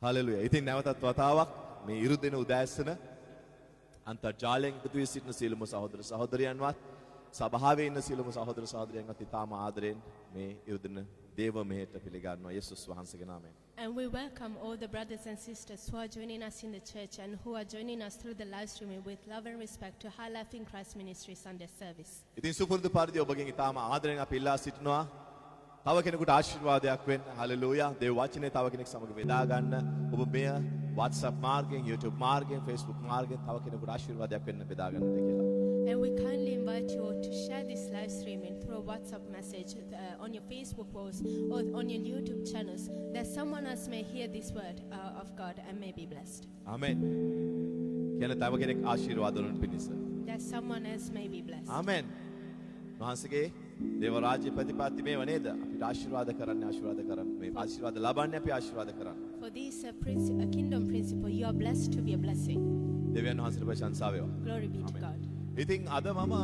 Hallelujah. ඉතින් නැවතත් වතාවක් මේ ඉරුදින උදෑසන අන්තර්ජාලයෙන් එකතු වී සිටින සියලුම සහෝදර සහෝදරියන්වත් සභාවේ ඉන්න සියලුම සහෝදර සහෝදරියන්වත් ඉතාම ආදරෙන් මේ ඉරුදින දේව මෙහෙට පිළිගන්නවා යේසුස් වහන්සේගේ නාමයෙන්. And we welcome all the brothers and sisters who are joining us in the church and who are joining us through the live streaming with love and respect to High Life in Christ Ministry Sunday service. ඉතින් සුපුරුදු පරිදි ඔබගෙන් ඉතාම ආදරෙන් අපි ඉල්ලා සිටිනවා තව කෙනෙකුට ආශිර්වාදයක් වෙන්න. හලෙලූයා. දේව වචනේ තව කෙනෙක් සමග බෙදා ගන්න. ඔබ මෙය WhatsApp මාර්ගයෙන්, YouTube මාර්ගයෙන්, Facebook මාර්ගයෙන් තව කෙනෙකුට ආශිර්වාදයක් වෙන්න බෙදා ගන්නද කියලා. And we kindly invite you all to share this live streaming through a WhatsApp message on your Facebook post or on your YouTube channels, that someone else may hear this word of God and may be blessed. Amen. කියන තව කෙනෙක් ආශිර්වාද වලට පිණිස. That someone else may be blessed. Amen. මහන්සගේ දේව රාජ්‍ය ප්‍රතිපත්ති මේව නේද? අපිට ආශිර්වාද කරන්න මේ ආශිර්වාද ලබන්නේ අපි ආශිර්වාද කරන්න. For this kingdom principle, you are blessed to be a blessing. දෙවියන් වහන්සේට ප්‍රශංසා වේවා. Glory be to God. ඉතින් අද මම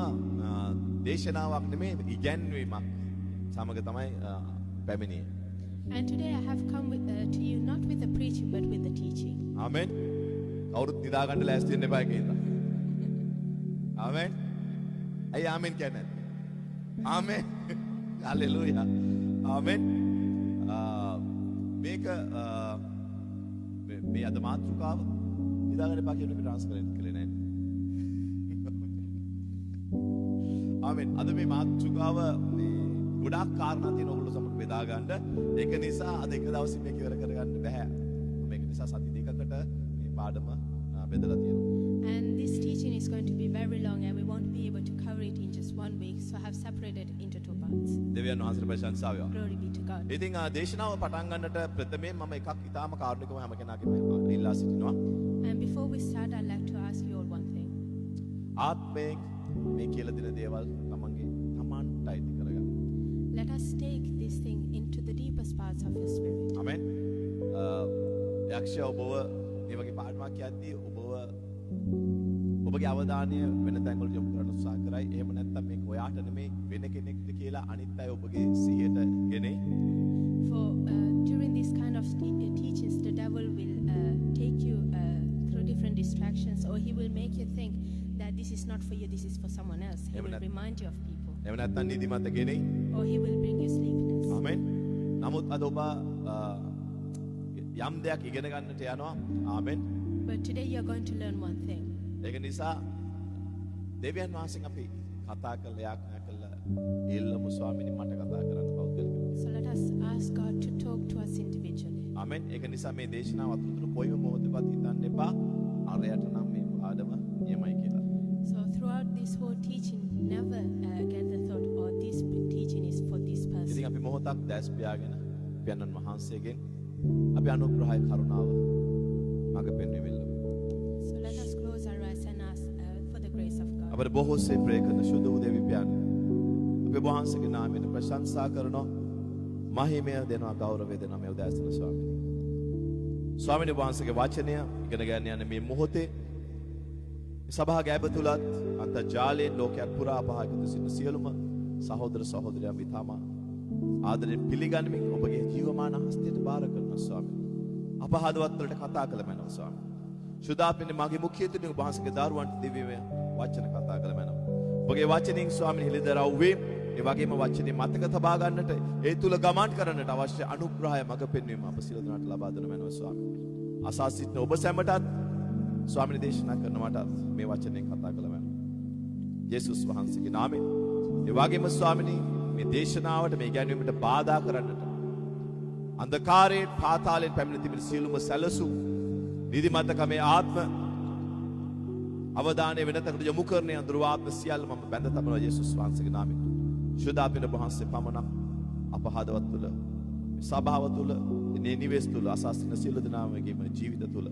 දේශනාවක් නෙමෙයි ඉගැන්වීමක් සමග තමයි පැමිණියේ. And today I have come to you not with the preaching but with the teaching. Amen. කවුරුත් නිදා ගන්න ලෑස්ති වෙන්න එපා කියලා. Amen. අය ආමෙන් කියන්නේ. Amen. Hallelujah. Amen. මේක මේ අද මාතෘකාව නිදා ගන්න එපා කියන එක ට්‍රාන්ස්පරන්ට් කළේ නැහැ. Amen. අද මේ මාතෘකාව මේ ගොඩාක් කාරණා තියෙන ඔයගොල්ලෝ සමග බෙදා ගන්න. ඒක නිසා අද එක දවසින් මේක ඉවර කරගන්න බෑ. මේක නිසා සති දෙකකට මේ පාඩම බෙදලා තියෙනවා. And this teaching is going to be very long and we won't be able to cover it in just 1 week, so I have separated it into 2 parts. දෙවියන් වහන්සේට ප්‍රශංසා වේවා. Glory be to God. ඉතින් දේශනාව පටන් ගන්නට ප්‍රථමයෙන් මම එකක් ඉතාම කාරුණිකව හැම කෙනාගේම ඉල්ලා සිටිනවා. And before we start, I'd like to ask you all one thing. ආත්මයෙන් මේ කියලා දෙන දේවල් තමන්ට අයිති කරගන්න. Let us take this thing into the deepest parts of your spirit. Amen. යක්ෂයා ඔබව මේ වගේ පාඩමක් කියද්දී ඔබගේ අවධානය වෙන තැන්වලට යොමු කරන්න උත්සාහ කරයි. එහෙම නැත්නම් මේක ඔයාට නෙමෙයි වෙන කෙනෙක්ට කියලා අනිත් අය ඔබගේ සිහියට ගෙනෙයි. For during this kind of teachings, the devil will take you through different distractions, or he will make you think that this is not for you, this is for someone else. He will remind you of people. එහෙම නැත්නම් නිදිමත ගෙනෙයි. Or he will bring you sleepiness. Amen. නමුත් අද ඔබ යම් දෙයක් ඉගෙන ගන්නට යනවා. Amen. But today you are going to learn one thing. ඒක නිසා දෙවියන් වහන්සේගෙන් අපි කතා කරලා යාඥා කළා ඉල්ලමු ස්වාමීනි මට කතා කරන්න පෞද්ගලිකව. So let us ask God to talk to us individually. Amen. ඒක නිසා මේ දේශනාව අතුරුදු කොයිම මොහොතකවත් හිතන්න එපා අරයට නම් මේ පාඩම නියමයි කියලා. So throughout this whole teaching, never get the thought, oh, this teaching is for this person. ඉතින් අපි මොහොතක් දැස් පියාගෙන පියන්නන් වහන්සේගෙන් අපි අනුග්‍රහය කරුණාව මඟ පෙන්වීමෙල්ල. So let us close our eyes and ask for the grace of God. අපේ බොහෝසේ ප්‍රේ කරන සුදු දෙවි පියාණන් අපි වහන්සේගේ නාමයෙන් ප්‍රශංසා කරනවා මහිමය දෙනවා ගෞරවය දෙනවා මේ උදෑසන ස්වාමීනි. ස්වාමීනි වහන්සේගේ වචනය ඉගෙන ගන්න යන මේ මොහොතේ සභාවේ ගැබ තුලත් අන්තර්ජාලයෙන් ලෝකයක් පුරා අපහාගත සිටින සියලුම සහෝදර සහෝදරයන් විතාම ආදරෙන් පිළිගනිමින් ඔබගේ ජීවමාන හස්තයට බාර කරන ස්වාමීනි. අපහාදවත් වලට කතා කළ මැනව ස්වාමීනි. සුදාපින්නේ මගේ මුඛය තුලින් ඔබ වහන්සේගේ දරුවන්ට දිව්‍යමය වචන කතා කළ මැනව. ඔබගේ වචනින් ස්වාමීනි හෙළිදරව් වේ. ඒ වගේම වචනේ මතක තබා ගන්නට ඒ තුල ගමන් කරන්නට අවශ්‍ය අනුග්‍රහය මඟ පෙන්වීම අප සියලු දෙනාට ලබා දෙන මැනව ස්වාමීනි. අසා සිටින ඔබ සැමටත් ස්වාමීනි දේශනා කරන මටත් මේ වචනෙන් කතා කළ මැනව. යේසුස් වහන්සේගේ නාමයෙන්. ඒ වගේම ස්වාමීනි මේ දේශනාවට මේ ගැන්වීමට බාධා කරන්නට අන්ධකාරයේ පාතාලයෙන් පැමිණ තිබෙන සියලුම සැලසුම් නිදිමතකමේ ආත්ම අවධානය වෙනතකට යොමු කරන අඳුරාත්ම සියල්ල මම බැඳ තබනවා යේසුස් වහන්සේගේ නාමයෙන්. ශුද්ධාපින වහන්සේ පමණක් අපහාදවත් තුල සභාව තුල නිවෙස් තුල අසස්න සියලු දෙනාමගේම ජීවිත තුල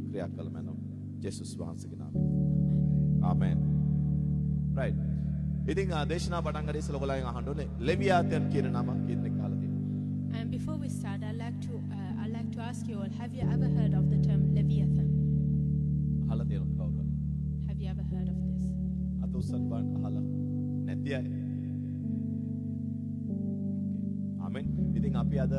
ක්‍රියා කළ මැනව යේසුස් වහන්සේගේ නාමයෙන්. ආමෙන්. right. ඉතින් දේශනාව පටන් ගන්න ඉස්සෙල්ලා ඔයගොල්ලන් අහන්න ඕනේ ලෙවියාතන් කියන නම කියන එක අහලා තියෙනවා. And before we start, I'd like to ask you all, have you ever heard of the term Leviathan? අහලා තියෙනවද කවුරුහරි? Have you ever heard of this? අත උස්සන් බලන්න අහලා නැති අය. ආමෙන්. ඉතින් අපි අද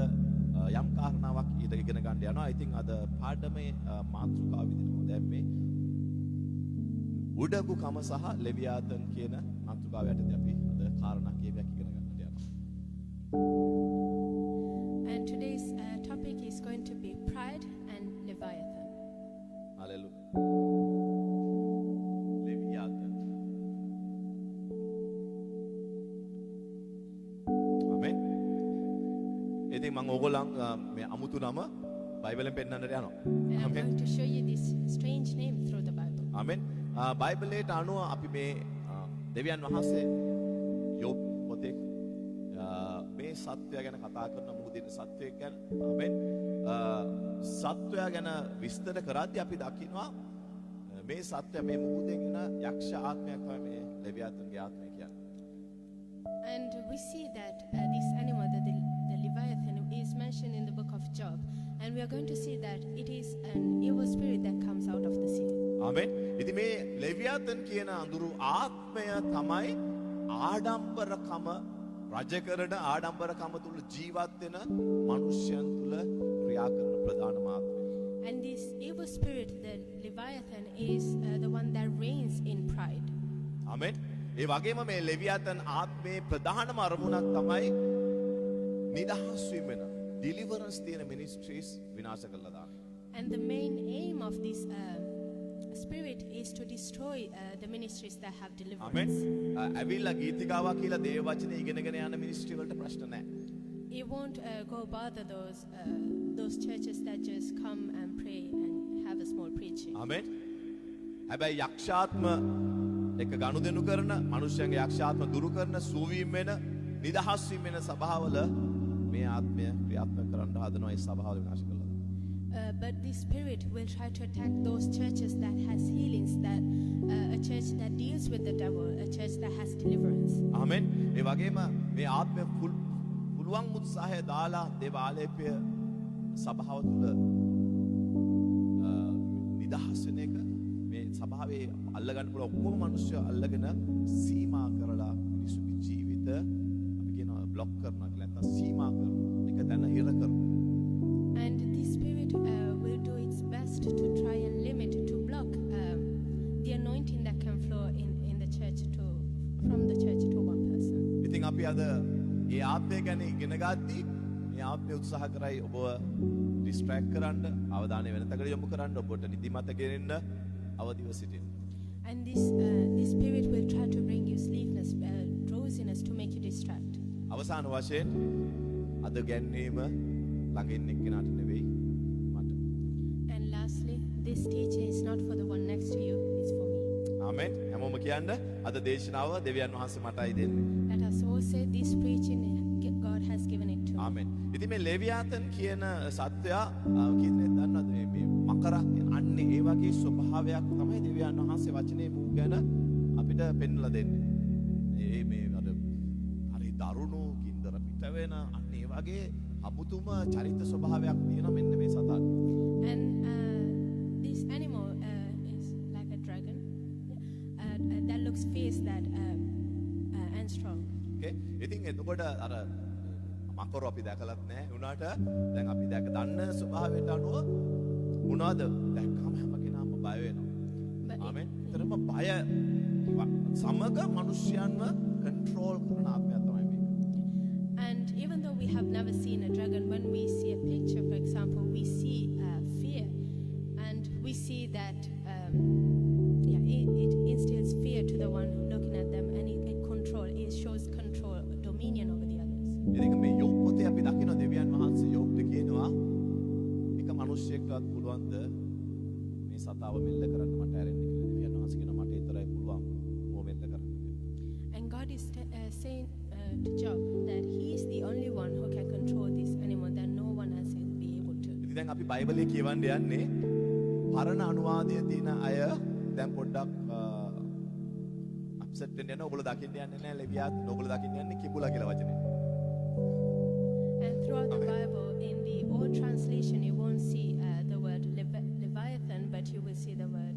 යම් කාරණාවක් ඊට ඉගෙන ගන්න යනවා. I think අද පාඩමේ මාතෘකාව විදිහට මම දැන් මේ උඩඟුකම සහ ලෙවියාතන් කියන මාතෘකාව යටතේ අපි අද කාරණා කීපයක් ඉගෙන ගන්නට යනවා. And today's topic is going to be pride and Leviathan. Hallelujah. ලෙවියාතන්. ආමෙන්. ඉතින් මම ඕගොල්ලන් මේ අමුතු නම බයිබලෙන් පෙන්නන්නට යනවා. And I'm amen. going to show you this strange name through the Bible. ආමෙන්. බයිබලයට අනුව අපි මේ දෙවියන් වහන්සේ යොබ් පොතේ මේ සත්වයා ගැන කතා කරන මුහුදින සත්වයෙක් ගැන ආමෙන් සත්වයා ගැන විස්තර කරද්දී අපි දකිනවා මේ සත්වයා මේ මුහුදෙන් එන යක්ෂ ආත්මයක් තමයි මේ ලෙවියාතන්ගේ ආත්මය කියන්නේ. And we see that this animal, the Leviathan, is mentioned in the book of Job. And we are going to see that it is an evil spirit that comes out of the sea. ආමෙන්. ඉතින් මේ ලෙවියාතන් කියන අඳුරු ආත්මය තමයි ආඩම්බරකම රජ කරන ආඩම්බරකම තුල ජීවත් වෙන මිනිසයන් තුල ක්‍රියා කරන ප්‍රධානම ආත්මය. And this evil spirit, the Leviathan, is the one that reigns in pride. ආමෙන්. ඒ වගේම මේ ලෙවියාතන් ආත්මේ ප්‍රධානම අරමුණක් තමයි නිදහස් වීම වෙන deliverance තියෙන ministries විනාශ කරලා දාන්න. And the main aim of this spirit is to destroy the ministries that have amen. deliverance. ඇවිල්ලා ගීතිකාවක් කියලා දේව වචනේ ඉගෙනගෙන යන මිනිස්ට්‍රි වලට ප්‍රශ්න නැහැ. It won't go bother those churches that just come and pray and have a small preaching. ආමෙන්. හැබැයි යක්ෂාත්ම එක ගනුදෙනු කරන මිනිස්යන්ගේ යක්ෂාත්ම දුරු කරන සූවීම් වෙන නිදහස් වීම වෙන සභාවල මේ ආත්මය ක්‍රියාත්මක කරන්න හදනවා ඒ සභාවල විනාශ කරලා. But this spirit will try to attack those churches that has healings, that a church that deals with the devil, a church that has deliverance. ආමෙන්. ඒ වගේම මේ ආත්මය පුළුවන් උත්සාහය දාලා දේව ආලේපය සභාව තුළ නිදහස් වෙන එක මේ සභාවේ අල්ලගන්න පුළුවන් ඔක්කොම මිනිස්සු අල්ලගෙන සීමා කරලා මිනිස්සුගේ ජීවිත අපි කියනවා බ්ලොක් කරනවා කියලා නැත්නම් සීමා කරනවා. ඒක දැන හිර කරනවා. And this spirit will do its best to try and limit, to block the anointing that can flow in the church from the church to one person. ඉතින් අපි අද මේ ආත්මය ගැන ඉගෙන ගද්දී මේ ආත්මය උත්සාහ කරයි ඔබව ඩිස්ට්‍රැක්ට් කරන්න, අවධානය වෙනතකට යොමු කරන්න, ඔබට නිදිමත ගෙනෙන්න, අවදිව සිටින්න. And this spirit will try to bring you sleepness, drowsiness, to make you distract. අවසාන වශයෙන් අද ගැන්වීම ළඟින් එක්කෙනාට නෙවෙයි මට. And lastly, this teaching is not for the one next to you, it's for me. ආමෙන්. හැමෝම කියන්න අද දේශනාව දෙවියන් වහන්සේ මටයි දෙන්නේ. Let us all say this preaching God has given it to me. ආමෙන්. ඉතින් මේ ලෙවියාතන් කියන සත්වයා කීදෙනෙක් දන්නවද මේ මකරා කියන අන්නේ ඒ වගේ ස්වභාවයක් තමයි දෙවියන් වහන්සේ වචනේ මුක් ගැන අපිට පෙන්වලා දෙන්නේ. මේ හරි දරුණු කින්දර පිට වෙන අන්නේ ඒ වගේ අමුතුම චරිත ස්වභාවයක් තියෙන මෙන්න මේ සතාට. And this animal is like a dragon that looks fierce and strong. Okay. ඉතින් එතකොට අර මකර අපි දැකලත් නැහැ උනාට දැන් අපි දන්න ස්වභාවයට අනුව මොනවද දැක්කම හැම කෙනාම බය වෙනවා. ආමෙන්. ඒතරම බය සමග මිනිස්යන්ව කන්ට්‍රෝල් කරන ආත්මයක් තමයි මේක. And even though we have never seen a dragon, when we see a picture, for example, we see fear, and we see that it instills fear to the one looking at them, and it shows control, dominion over the others. ඉතින් මේ යෝබ් පොතේ අපි දකිනවා දෙවියන් වහන්සේ යෝබ්ට කියනවා එක මිනිස්සෙක්ටවත් පුළුවන්ද මේ සතාව මෙල්ල කරන්න මට ඇරෙන්න කියලා. දෙවියන් වහන්සේ කියනවා මට විතරයි පුළුවන් මොව මෙල්ල කරන්න කියලා. And God is saying to Job that he is the only one who can control this animal, that no one else will be able to. ඉතින් දැන් අපි බයිබලයේ කියවන්න යන්නේ පරණ අනුවාදයේ තියෙන අය දැන් පොඩ්ඩක් අප්සෙට් වෙන්න යනවා. ඔයගොල්ලෝ දකින්න යන්නේ නැහැ ලෙවියාත්. ඔයගොල්ලෝ දකින්න යන්නේ කිඹුලා කියලා වචනේ. And throughout the Bible, in the old translation, you won't see the word Leviathan, but you will see the word.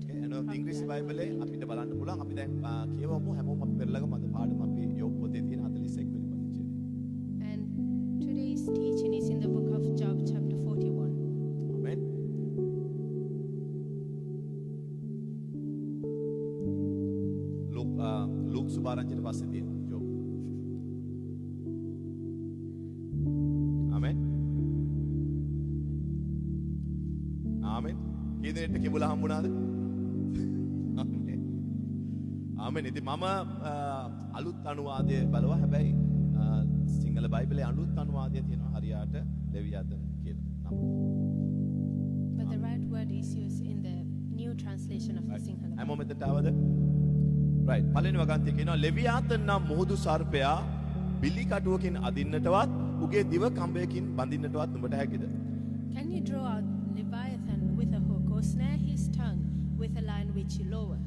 ඉංග්‍රීසි බයිබලයේ අපිට බලන්න පුළුවන්. අපි දැන් කියවමු හැමෝම අපි පෙරලගමු අද පාඩම අපි යෝබ් පොතේ තියෙන 41 වෙනි පදිංචියේ. And today's teaching is in the book of Job සුභාරංචිට පස්සේ තියෙන ජෝබ්. ආමෙන්. ආමෙන්. කී දෙනෙක්ට කිඹුලා හම්බුණාද? ආමෙන්. ආමෙන්. ඉතින් මම අලුත් අනුවාදය බලුවා. හැබැයි සිංහල බයිබලයේ අලුත් අනුවාදය තියෙනවා හරියට ලෙවියාතන් කියලා නම. But the right word is used in the new translation of the Sinhala. හැමෝම මෙතනට ආවද? right. පළවෙනි වගන්තිය කියනවා ලෙවියාතන් නම් මුහුදු සර්පයා බිලි කටුවකින් අදින්නටවත් උගේ දිව කඹයකින් බඳින්නටවත් නුඹට හැකිද? Can you draw out Leviathan with a hook or snare his tongue with a line which you lower?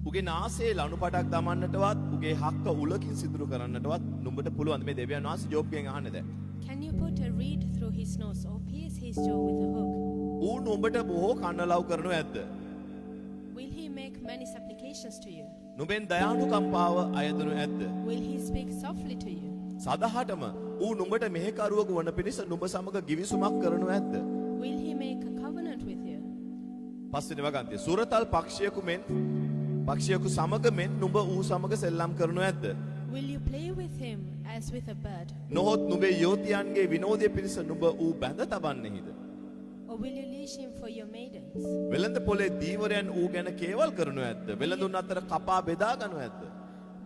උගේ නාසයේ ලණුපටක් දමන්නටවත් උගේ හක්ක උලකින් සිදුරු කරන්නටවත් නුඹට පුළුවන් මේ දෙවියන් වහන්සේ ජෝබ්ගෙන් අහන්නේ දැන්. Can you put a reed through his nose or pierce his jaw with a hook? ඌ නුඹට බොහෝ කන්නලව් කරනව ඇද්ද? Will he make many supplications to you? නුඹෙන් දයානුකම්පාව අයදනු ඇද්ද? Will he speak softly to you? සදහටම ඌ නුඹට මෙහෙකරුවෙකු වන පිණිස නුඹ සමග ගිවිසුමක් කරනව ඇද්ද? Will he make a covenant with you? පස්වෙනි වගන්තිය සුරතල් පක්ෂියෙකු සමග මෙන් නුඹ ඌ සමග සෙල්ලම් කරනව ඇද්ද? Will you play with him as with a bird? නොහොත් නුඹේ යෝතියන්ගේ විනෝදය පිණිස නුඹ ඌ බැඳ තබන්නේහිද? Or will you leash him for your maidens? වෙළඳ පොලේ දීවරයන් ඌ ගැන කේවල් කරනව ඇද්ද? වෙළඳුන් අතර කපා බෙදා ගනව ඇද්ද?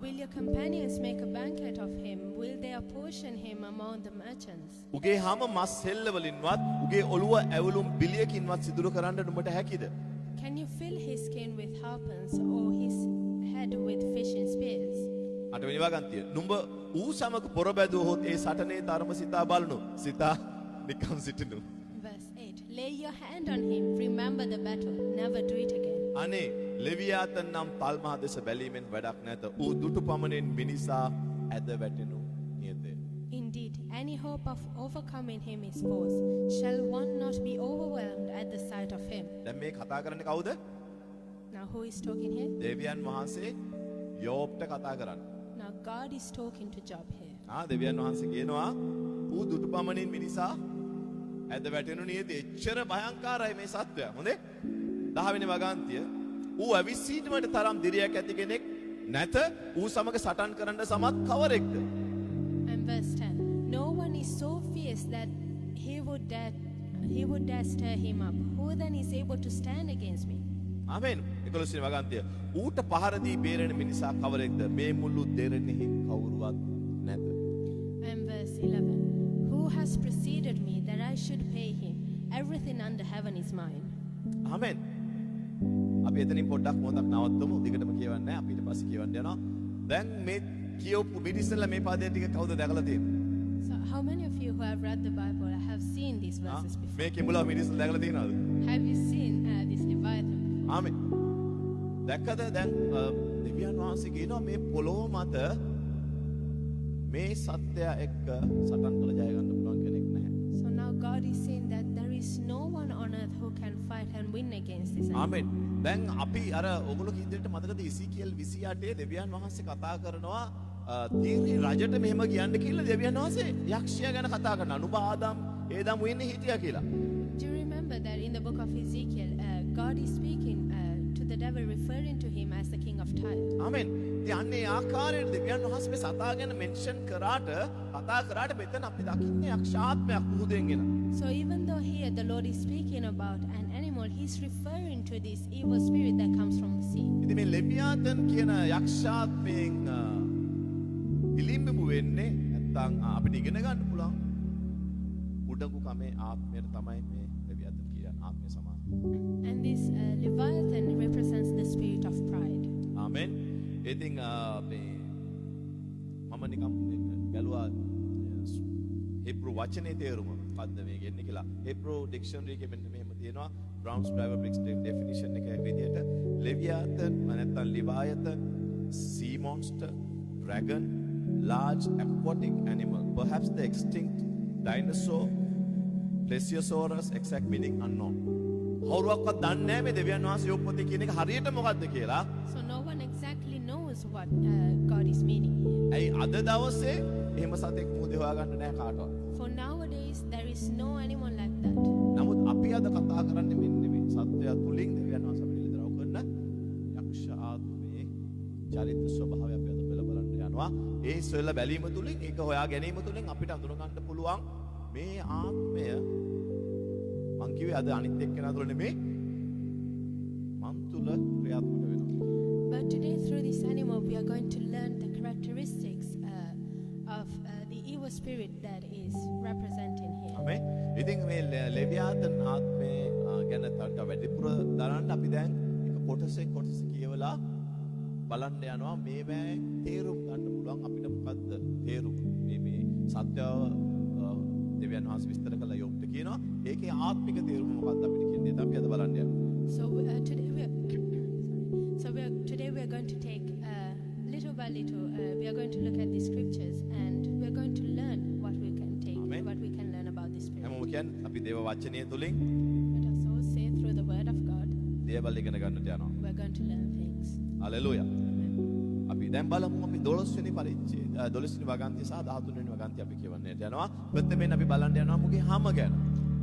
Will your companions make a banquet of him? Will they apportion him among the merchants? උගේ හැම මස් හෙල්ලවලින්වත් උගේ ඔළුව ඇවුලුම් බිලියකින්වත් සිදුරු කරන්න නුඹට හැකිද? Can you fill his skin with harpons or his head with fishing spears? අටවෙනි වගන්තිය නුඹ ඌ සමග පොරබැදුවහොත් ඒ සටනේ තරම සිතා බලනු සිතා නිකම් සිටිනු. Verse 8. Lay your hand on him, remember the battle, never do it again. අනේ ලෙවියාතන් නම් තල්මහ දෙස බැලීමෙන් වැඩක් නැත. ඌ දුටු පමණින් මිනිසා ඇද වැටෙනු නියතය. Indeed, any hope of overcoming him is false. Shall one not be overwhelmed at the sight of him? දැන් මේ කතා කරන්නේ කවුද? Now, who is talking here? දෙවියන් වහන්සේ යෝබ්ට කතා කරන්නේ. Now, God is talking to Job here. දෙවියන් වහන්සේ කියනවා ඌ දුටු පමණින් මිනිසා ඇද වැටෙනු නියතය. එච්චර භයංකාරයි මේ සත්වයා. හොඳේ? 10 වෙනි වගන්තිය ඌ අවිස්සීටමට තරම් දිරියක් ඇති කෙනෙක් නැත. ඌ සමග සටන් කරන්න සමත් කවරෙක්ද? And verse 10. No one is so fierce that he would dare stir him up. Who then is able to stand against me? ආමෙන්. 11 වෙනි වගන්තිය ඌට පහර දී බේරෙන මිනිසා කවරෙක්ද? මේ මුළු දෙරණෙහි කවුරුවත් නැත. And verse 11. Who has preceded me that I should pay him? Everything under heaven is mine. ආමෙන්. අපි එතනින් පොඩ්ඩක් මොහොතක් නවත්තමු. දිගටම කියවන්නේ නැහැ. අපි ඊට පස්සේ කියවන්න යනවා. දැන් මේ කියවපු මිනිස්සුලා මේ පදේ ටික කවුද දැකලා තියෙන්නේ? So, how many of you who have read the Bible have seen these verses before? මේ කිඹුලා මිනිස්සු දැකලා තියෙනවද? Have you seen this Leviathan before? ආමෙන්. දැක්කද දැන් දෙවියන් වහන්සේ කියනවා මේ පොළොව මත මේ සත්‍යය එක්ක සටන් කළ ජය ගන්න පුළුවන් කෙනෙක් නැහැ. So now God is saying that there is no one on earth who can fight and win against this enemy. ආමෙන්. දැන් අපි අර ඔගොල්ලෝ කී දෙයට මතකද ඉසිකියල් 28 දෙවියන් වහන්සේ කතා කරනවා තීරි රජට මෙහෙම කියන්න කියලා දෙවියන් වහන්සේ යක්ෂයා ගැන කතා කරනවා. නුඹ ආදම් ඒදම් වෙන්නේ හිටියා කියලා. Do you remember that in the book of Ezekiel, God is speaking to the devil, referring to him as the king of Tyre? ආමෙන්. ඉතින් අන්නේ ආකාරයට දෙවියන් වහන්සේ මේ සතා ගැන මෙන්ෂන් කතා කරාට මෙතන අපි දකින්නේ යක්ෂාත්මයක් මුහුදෙන් එන. So even though here the Lord is speaking about an animal, he's referring to this evil spirit that comes from the sea. ඉතින් මේ ලෙවියාතන් කියන යක්ෂාත්මයෙන් ඉලිම්බු වෙන්නේ නැත්තම් අපිට ඉගෙන ගන්න පුළුවන් උඩඟු කමේ ආත්මයට තමයි මේ ලෙවියාතන් කියන්නේ ආත්මය සමාන. And this Leviathan represents the spirit of pride. ආමෙන්. ඉතින් මේ මම නිකම් බැලුවා හිබ්‍රු වචනේ තේරුම මොකද්ද මේ කියන්නේ කියලා. හිබ්‍රු ඩික්ෂනරි එකේ මෙන්න මෙහෙම තියෙනවා. Brown's Bible Bricks definition එක විදිහට ලෙවියාතන් නැත්තම් ලිවායතන් sea monster dragon large aquatic animal perhaps the extinct dinosaur plesiosaurus exact meaning unknown. කවුරුවක්වත් දන්නේ නැහැ මේ දෙවියන් වහන්සේ යොප් පොතේ කියන එක හරියට මොකද්ද කියලා. So no one exactly knows what God is meaning here. ඇයි අද දවසේ එහෙම සතෙක් මුහුදේ හොයාගන්න නැහැ කාටවත්. For nowadays there is no anyone like that. නමුත් අපි අද කතා කරන්නේ මෙන්න මේ සත්‍යය තුලින් දෙවියන් වහන්සේ අපිට ඉලදරව් කරන යක්ෂ ආත්මයේ චරිත ස්වභාවය අපි අද බල බලන්න තියෙනවා. ඒ සොයලා බැලීම තුලින් ඒක හොයා ගැනීම තුලින් අපිට අඳුන ගන්න පුළුවන් මේ ආත්මය මං කිව්වේ අද අනිත් එක්කෙනා තුල නෙමෙයි මං තුල ක්‍රියාත්මක වෙනවා. But today, through this animal, we are going to learn the characteristics of the evil spirit that is represented here. ආමෙන්. ඉතින් මේ ලෙවියාතන් ආත්මේ ගැන තව වැඩිපුර දරන්න අපි දැන් එක කොටසෙන් කොටස කියවලා බලන්න යනවා මේවැ තේරුම් ගන්න පුළුවන් අපිට මොකද්ද තේරුම මේ සත්‍යව දෙවියන් වහන්සේ විස්තර කළා යොබ්ට කියනවා ඒකේ ආත්මික තේරුම මොකක්ද අපිට කියන්නේ අපි අද බලන්න යනවා. Today we are going to take little by little we are going to look at the scriptures and we are going to learn what we can take. Amen. What we can learn about the spirit. හැමෝම කියන්නේ අපි දේව වචනය තුලින් Let us all say through the word of God දේවල් ඉගෙන ගන්නට යනවා. we are going to learn things. Hallelujah. අපි දැන් බලමු අපි 12 වෙනි පරිච්ඡේද 12 වෙනි වගන්තිය සහ 13 වෙනි වගන්තිය අපි කියවන්නට යනවා. ප්‍රථමයෙන් අපි බලන්න යනවා මුගේ හැම ගැන.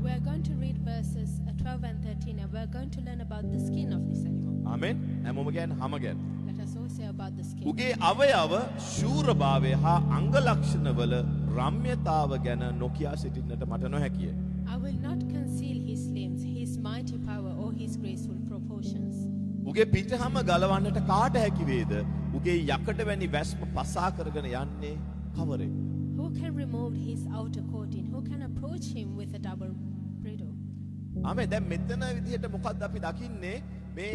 We are going to read verses 12 and 13 and we are going to learn about the skin of this animal. ආමෙන්. හැමෝම කියන්නේ හැම ගැන. Let us all say about the skin. උගේ අවයව ශූරභාවය හා අංග ලක්ෂණවල රම්‍යතාව ගැන නොකියා සිටින්නට මට නොහැකිය. I will not conceal his limbs, his mighty power or his graceful proportions. උගේ පිටහම ගලවන්නට කාට හැකි වේද? උගේ යකඩ වැනි වැස්ම පසා කරගෙන යන්නේ කවරෙක්? Who can remove his outer coating? Who can approach him with a double bridle? ආමෙන්. දැන් මෙතන විදිහට මොකක්ද අපි දකින්නේ මේ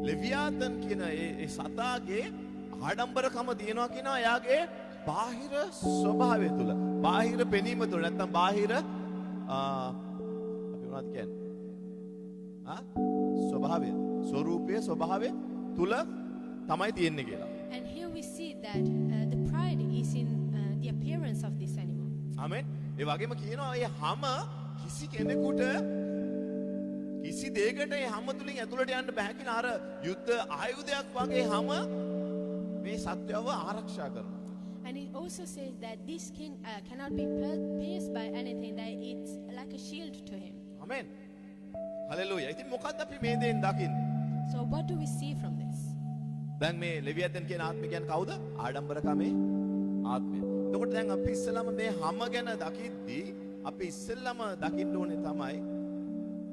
ලෙවියාතන් කියන ඒ සතාගේ ආඩම්බරකම දිනනවා කියනවා එයාගේ බාහිර ස්වභාවය තුල. බාහිර පෙනීම තුල නැත්නම් බාහිර අපි මොනවද කියන්නේ? ස්වභාවය ස්වરૂපයේ ස්වභාවය තුල තමයි තියෙන්නේ කියලා. And here we see that the pride is in the appearance of this animal. ආමෙන්. ඒ වගේම කියනවා මේ හැම කිසි කෙනෙකුට කිසි දෙයකට ඒ හැම තුලින් ඇතුළට යන්න බෑ කියලා අර යුද්ධ ආයුධයක් වගේ හැම මේ සත්‍යව ආරක්ෂා කරනවා. And it also says that this skin cannot be pierced by anything, that it's like a shield to him. Amen. Hallelujah. ඉතින් මොකක්ද අපි මේ දෙයින් දකින්නේ? So what do we see from this? දැන් මේ ලෙවියතන් කියන ආත්මය කියන්නේ කවුද? ආඩම්බරකමේ ආත්මය. එතකොට දැන් අපි ඉස්සෙල්ලාම මේ හැම ගැන දකිද්දී අපි ඉස්සෙල්ලාම දකින්න ඕනේ තමයි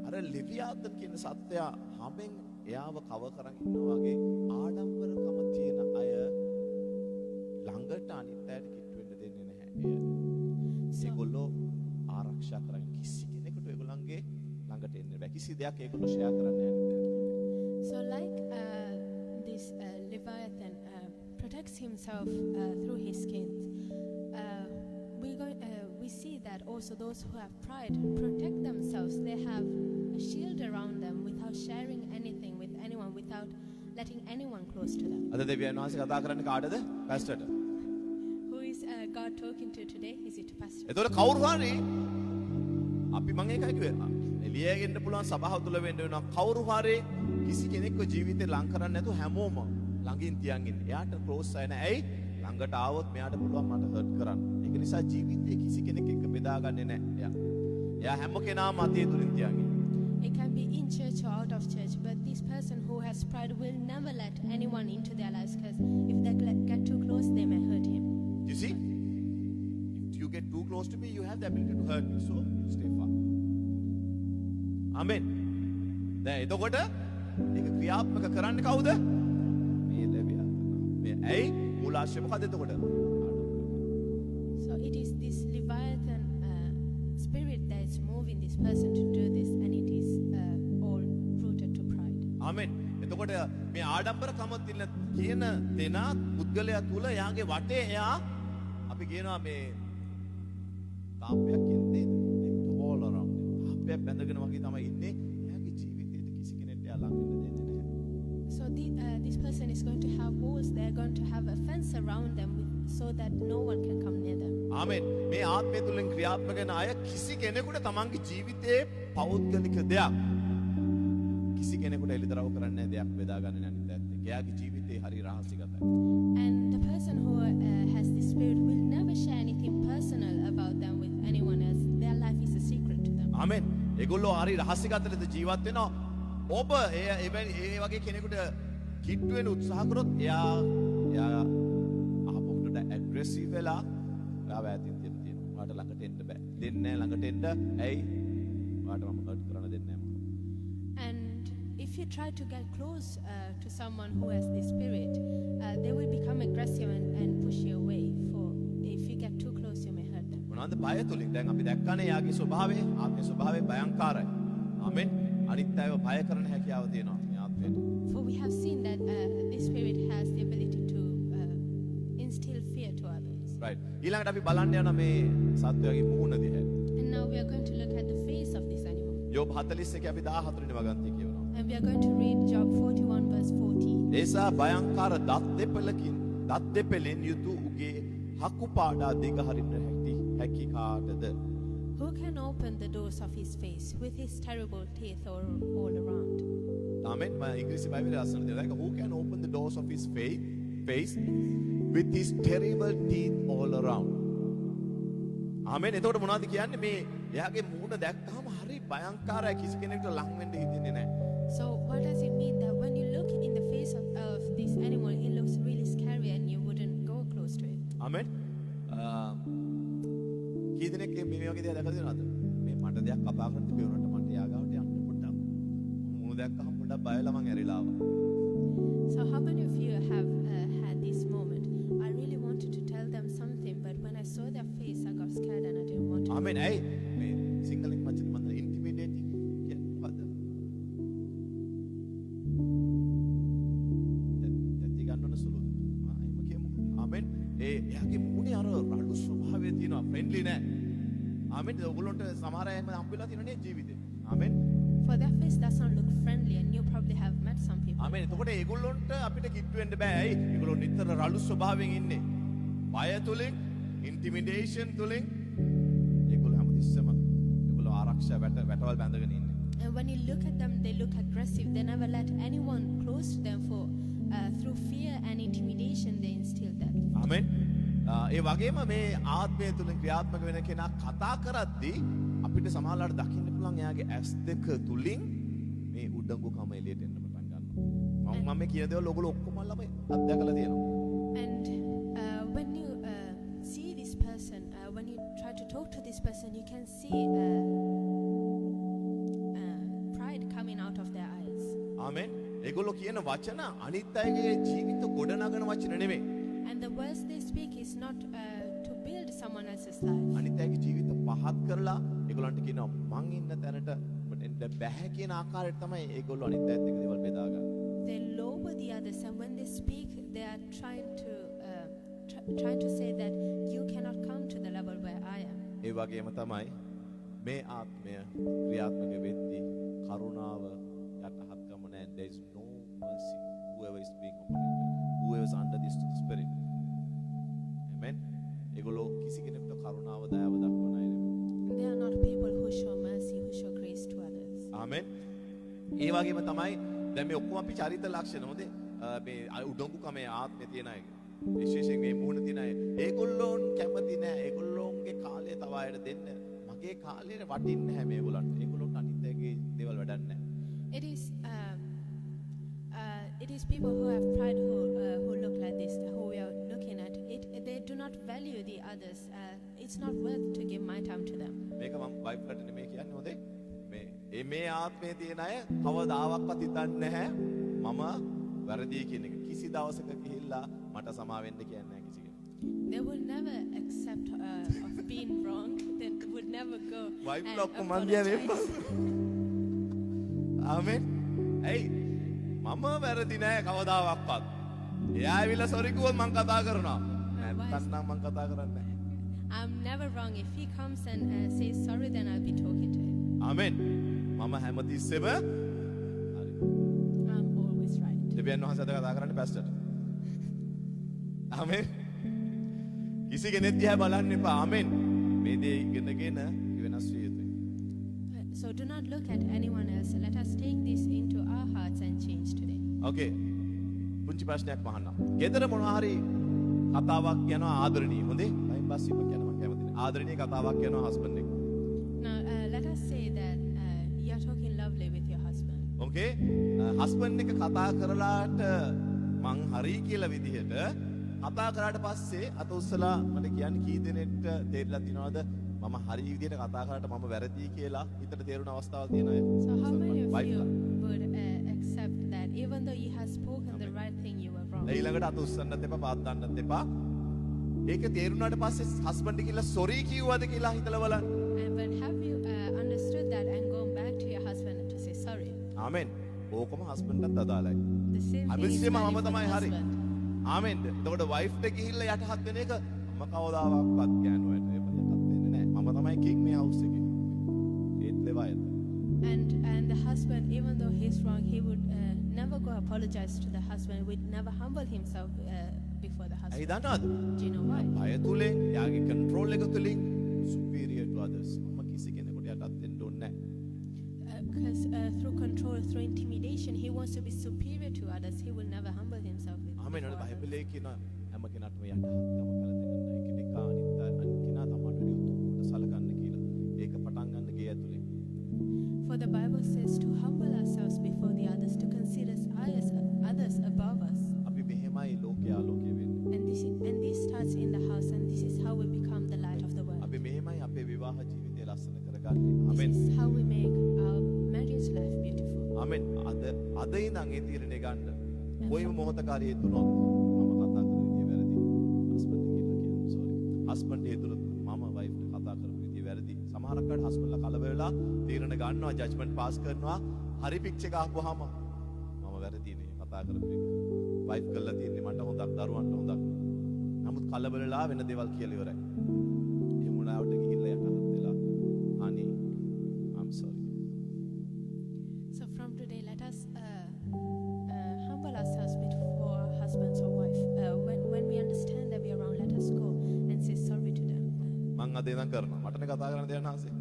අර ලෙවියතන් කියන සත්‍යය හැමෙන් එයාව කව කරන් ඉන්නවා වගේ ආඩම්බරකම තියෙන අය ළඟට අනිත් අයට කිට්ටු වෙන්න දෙන්නේ නැහැ. ඒගොල්ලෝ ආරක්ෂා කරන් කිසි කෙනෙකුට ඒගොල්ලන්ගේ ළඟට එන්න බෑ. කිසි දෙයක් ඒගොල්ලෝ ෂෙයා කරන්න යන්නේ නැහැ. So like this Leviathan protects himself through his skins, we see that also those who have pride protect themselves. They have a shield around them without sharing anything with anyone, without letting anyone close to them. අද දෙවියන් වහන්සේ කතා කරන්නේ කාටද? පැස්ටර්ට. Who is God talking to today? Is it to pastor? එතකොට කවුරු හරි අපි මම ඒකයි කිව්වේ එළියෙන්න පුළුවන් සභාව තුල වෙන්න වෙනවා කවුරු හරි කිසි කෙනෙක්ව ජීවිතේ ලං කරන්නේ නැතුව හැමෝම ළඟින් තියන් ඉන්නේ. එයාට ක්ලෝස් අය නැහැ. ඇයි? ළඟට ආවොත් මෙයාට පුළුවන් මට හර්ට් කරන්න. ඒක නිසා ජීවිතේ කිසි කෙනෙක් එක්ක බෙදාගන්නේ නැහැ. එයා හැම කෙනාම අතේ තුලින් තියන් ඉන්නේ. It can be in church or out of church, but this person who has pride will never let anyone into their lives, because if they get too close, they may hurt him. You see? If you get too close to me, you have the ability to hurt me. So, you stay far. Amen. දැන් එතකොට ඒක ක්‍රියාත්මක කරන්නේ කවුද? මේ ලෙවියාතන. මේ ඇයි මූලාශ්‍රය මොකද එතකොට? So it is this Leviathan spirit that is moving this person to do this, and it is all rooted to pride. ආමෙන්. එතකොට මේ ආඩම්බරකම කියන දෙනා පුද්ගලයා තුල එයාගේ වටේ එයා අපි කියනවා මේ තාප්පයක් කියන්නේ all around. තාප්පයක් බැඳගෙන වගේ තමයි ඉන්නේ. එයාගේ ජීවිතේට කිසි කෙනෙක්ට එයා ලං වෙන්න දෙන්නේ නැහැ. So this person is going to have walls. They are going to have a fence around them so that no one can come near them. ආමෙන්. මේ ආත්මය තුලින් ක්‍රියාත්මක වෙන අය කිසි කෙනෙකුට තමන්ගේ ජීවිතයේ පෞද්ගලික දෙයක් කිසි කෙනෙකුට එළිදරව් කරන්නේ නැහැ දෙයක් බෙදාගන්න නැති දෙයක්. එයාගේ ජීවිතේ හරි රහසිගතයි. And the person who has this spirit will never share anything personal about them with anyone else. Their life is a secret to them. ආමෙන්. ඒගොල්ලෝ හරි රහසිගත ලෙස ජීවත් වෙනවා. ඔබ ඒ වගේ කෙනෙකුට කිට්ටු වෙන උත්සාහ කරොත් එයා aggressive වෙලා ඔයාව ඈතින් තියලා තියෙනවා. ඔයාට ළඟට එන්න බෑ. දෙන්නේ නැහැ ළඟට එන්න. ඇයි? ඔයාට මම හර්ට් කරන්න දෙන්නේ නැහැ. And if you try to get close to someone who has this spirit, they will become aggressive and push you away. For if you get too close, you may hurt them. මොනවාද බය තුලින් දැන් අපි දැක්කනේ යාගේ ස්වභාවය ආත්මේ ස්වභාවය භයංකාරයි. ආමෙන්. අනිත් අයව බය කරන හැකියාව තියෙනවා මේ ආත්මයට. For we have seen that this spirit has the ability to instill fear to others. right ඊළඟට අපි බලන්න යන මේ සත්වයාගේ මූණ දිහා. And now we are going to look at the face of this animal. යෝබ 41 අපි 14 වෙනි වගන්තිය කියවනවා. And we are going to read Job 41 verse 14. ඒසා භයංකාර දත් දෙපෙලින් යුතු උගේ හකු පාඩා දිග හරින්න හැකි කාටද? Who can open the doors of his face with his terrible teeth all around? ආමෙන්. මම ඉංග්‍රීසි බයිබලයේ ලස්සන දෙයක්. Like who can open the doors of his face with his terrible teeth all around? ආමෙන්. එතකොට මොනවද කියන්නේ? මේ එයාගේ මූණ දැක්කම හරි භයංකාරයි. කිසි කෙනෙකුට ලං වෙන්න හිතෙන්නේ නැහැ. So what does it mean that when you look in the face of this animal, it looks really scary and you wouldn't go close to it? ආමෙන්. කී දෙනෙක් මේ වගේ දේවල් දැකලා තියෙනවද? මේ මට දෙයක් කතා කරන්න තිබුණාට මට යාගාවට යන්න පොඩ්ඩක්. මූණ දැක්කම පොඩ්ඩක් බයලා මං ඇරිලා ආවා. So how many of you have had this moment? I really wanted to tell them something, but when I saw their face, I got scared and I didn't want to. ආමෙන්. ඇයි මේ සිංහලෙන් වචන මන්ද ඉන්ටිමිඩේටිං කියන්නේ මොකද්ද? දැටි ගන්නන සුළුද? එහෙම කියමු. ආමෙන්. එයාගේ මූණේ අර රළු ස්වභාවය තියෙනවා. ෆ්‍රෙන්ඩ්ලි නෑ. ආමෙන්. ඔයගොල්ලොන්ට සමහර අය හම්බෙලා තියෙනනේ ජීවිතේ. ආමෙන්. For their face doesn't look friendly, and you probably have met some people. ආමෙන්. එතකොට ඒගොල්ලොන්ට අපිට කිට්ටු වෙන්න බෑ. ඇයි? ඒගොල්ලෝ නිතර රළු ස්වභාවයෙන් ඉන්නේ. බය තුලින්, ඉන්ටිමිඩේෂන් තුලින් ඒගොල්ලෝ හැමතිස්සෙම ඒගොල්ලෝ ආරක්ෂා වැටවල් බැඳගෙන ඉන්නේ. And when you look at them, they look aggressive. They never let anyone close to them for through fear and intimidation, they instill that. ආමෙන්. ඒ වගේම මේ ආත්මය තුලින් ක්‍රියාත්මක වෙන කෙනා කතා කරද්දී අපිට සමහරවිට දකින්න පුළුවන් එයාගේ ඇස් දෙක තුලින් මේ උඩඟුකම එළියට එන්න පටන් ගන්නවා. මම මේ කියන දේවල් ඔයගොල්ලෝ ඔක්කොම ළම අත්දැකලා තියෙනවා. And when you see this person, when you try to talk to this person, you can see pride coming out of their eyes. ආමෙන්. ඒගොල්ලෝ කියන වචන අනිත් අයගේ ජීවිත ගොඩනගන වචන නෙමෙයි. And the words they speak is not to build someone else's life. අනිත් අයගේ ජීවිත පහත් කරලා ඒගොල්ලන්ට කියනවා මං ඉන්න තැනට එන්න බැහැ කියන ආකාරයට තමයි ඒගොල්ලෝ අනිත් අයත් එක්ක දේවල් බෙදාගන්නේ. They lower the others, and when they speak, they are trying to say that you cannot come to the level where I am. ඒ වගේම තමයි මේ ආත්මය ක්‍රියාත්මක වෙද්දී කරුණාව යටහත්කම නැහැ. There is no mercy whoever is being operated, whoever is under this spirit. Amen. ඒගොල්ලෝ කිසි කෙනෙකුට කරුණාව දයාව දක්වන අය නෙමෙයි. They are not people who show mercy, who show grace to others. ආමෙන්. ඒ වගේම තමයි දැන් මේ ඔක්කොම අපි චරිත ලක්ෂණ මොකද මේ උඩඟුකමේ ආත්මය තියෙන අය. විශේෂයෙන් මේ මූණ තියෙන අය. ඒගොල්ලෝන් කැමති නැහැ. ඒගොල්ලෝන්ගේ කාලය තව අයට දෙන්න. මගේ කාලේ වටින්නේ නැහැ මේගොල්ලන්ට. ඒගොල්ලොන්ට අනිත් අයගේ දේවල් වැඩක් නැහැ. It is people who have pride who look like this, who we are looking at. They do not value the others. It's not worth to give my time to them. මේක මම බයිබලට නෙමෙයි කියන්නේ හොඳේ. මේ ආත්මයේ තියෙන අය කවදාවත් හිතන්නේ නැහැ මම වැරදි කියන එක. කිසි දවසක ගිහිල්ලා මට සමා වෙන්න කියන්නේ නැහැ කිසි කෙනෙක්. They will never accept of being wrong. They would never go. Bible ඔක්කොම මන් දිහා වෙන්න. ආමෙන්. ඇයි? මම වැරදි නැහැ කවදාවත්. එයා ඇවිල්ලා සොරි කිව්වොත් මං කතා කරනවා. නැත්නම් මං කතා කරන්නේ නැහැ. I'm never wrong. If he comes and says sorry, then I'll be talking to him. ආමෙන්. මම හැමතිස්සෙම හරි. I'm always right. දෙවියන් වහන්සේ අද කතා කරන්නේ පැස්ටර්. ආමෙන්. කිසි කෙනෙක් දිහා බලන්න එපා. ආමෙන්. මේ දේ ඉගෙනගෙන වෙනස් විය යුතුයි. So do not look at anyone else. Let us take this into our hearts and change today. Okay. පුංචි ප්‍රශ්නයක් අහන්නම්. ගෙදර මොනවා හරි කතාවක් යනවා ආදරණීය. හොඳේ? ටයිම් පාස් එකක් යනවා මම කැමති නෑ. ආදරණීය කතාවක් යනවා හස්බන්ඩ් එක. Now let us say that you are talking lovely with your husband. Okay? Husband එක කතා කරලාට මං හරි කියලා විදිහට කතා කරාට පස්සේ අත උස්සලා මට කියන්නේ කී දෙනෙක්ට තේරිලා තියනවද මම හරි විදිහට කතා කරාට මම වැරදි කියලා හිතට තේරුණ අවස්ථාවක් තියෙනවා. So how many of you would accept that even though you have spoken the right thing, you were wrong? ඊළඟට අත උස්සන්නත් එපා පාත් දාන්නත් එපා. ඒක තේරුණාට පස්සේ හස්බන්ඩ් කියලා සොරි කිව්වද කියලා හිතලා බලන්න. But have you understood that and gone back to your husband to say sorry? ආමෙන්. ඕකම හස්බන්ඩ්ටත් අදාළයි. The same thing is අවිස්සෙම valid මම for the තමයි හරි. husband. ආමෙන්. එතකොට වයිෆ්ට ගිහිල්ලා යටහත් වෙන එක මම කවදාවත් ගෑනුවට එහෙම යටත් වෙන්නේ නැහැ. මම තමයි කිං මේ හවුස් එකේ. ඒත් ලෙවයි. And the husband, even though he's wrong, he would never go apologize to the husband, would never humble himself before the ඇයි husband. දන්නවද? Do you know why? අය තුලින් යාගේ කන්ට්‍රෝල් එක තුලින් superior to others. මම කිසි කෙනෙකුට යටත් වෙන්න ඕනේ නැහැ. Because through control, through intimidation, he wants to be superior to others. He will never humble himself. Amen. before ඔය others. බයිබලයේ කියන හැම කෙනාටම යටහත්කම පළඳ ගන්න එකිනෙකා අනිත් කෙනා තමට වැඩි උතුම්කට සලකන්න කියලා. ඒක පටන් ගන්න ගේ ඇතුලේ. For the Bible says to humble ourselves before the others, to consider others above us. අපි මෙහෙමයි ලෝකයේ ආලෝකය වෙන්නේ. And this starts in the house, and this is how we become the light of the world. අපි මෙහෙමයි අපේ විවාහ ජීවිතය ලස්සන කරගන්නේ. This amen. is how we make our marriage life beautiful. ආමෙන්. අද ඉඳන් ඒ තීරණය ගන්න. කොයිම මොහොතකාරී හේතුනොත් මම කතා කරන විදිය වැරදි. හස්බන්ඩ් කියලා කියන්නේ සෝරි. හස්බන්ඩ් හේතුනොත් මම වයිෆ්ට කතා කරපු විදිය වැරදි. සමහරක් අය හස්බන්ඩ්ලා කලබල වෙලා තීරණ ගන්නවා, ජජ්මන්ට් පාස් කරනවා. හරි පිච් එක ආපුවාම මම වැරදිනේ කතා කරපු එක. වයිෆ් කළා තියෙන්නේ මට හොඳක්, දරුවන්ට හොඳක්. නමුත් කලබල වෙලා වෙන දේවල් කියලා ඉවරයි. ඒ මුලාවට ගිහිල්ලා යටහත් වෙලා honey I'm sorry. So from today, let us humble ourselves before our husbands or wife. When we understand that we are wrong, let us go and say sorry to them. මං අද ඉඳන් කරනවා. මටනේ කතා කරන්න දෙන්න ආසේ.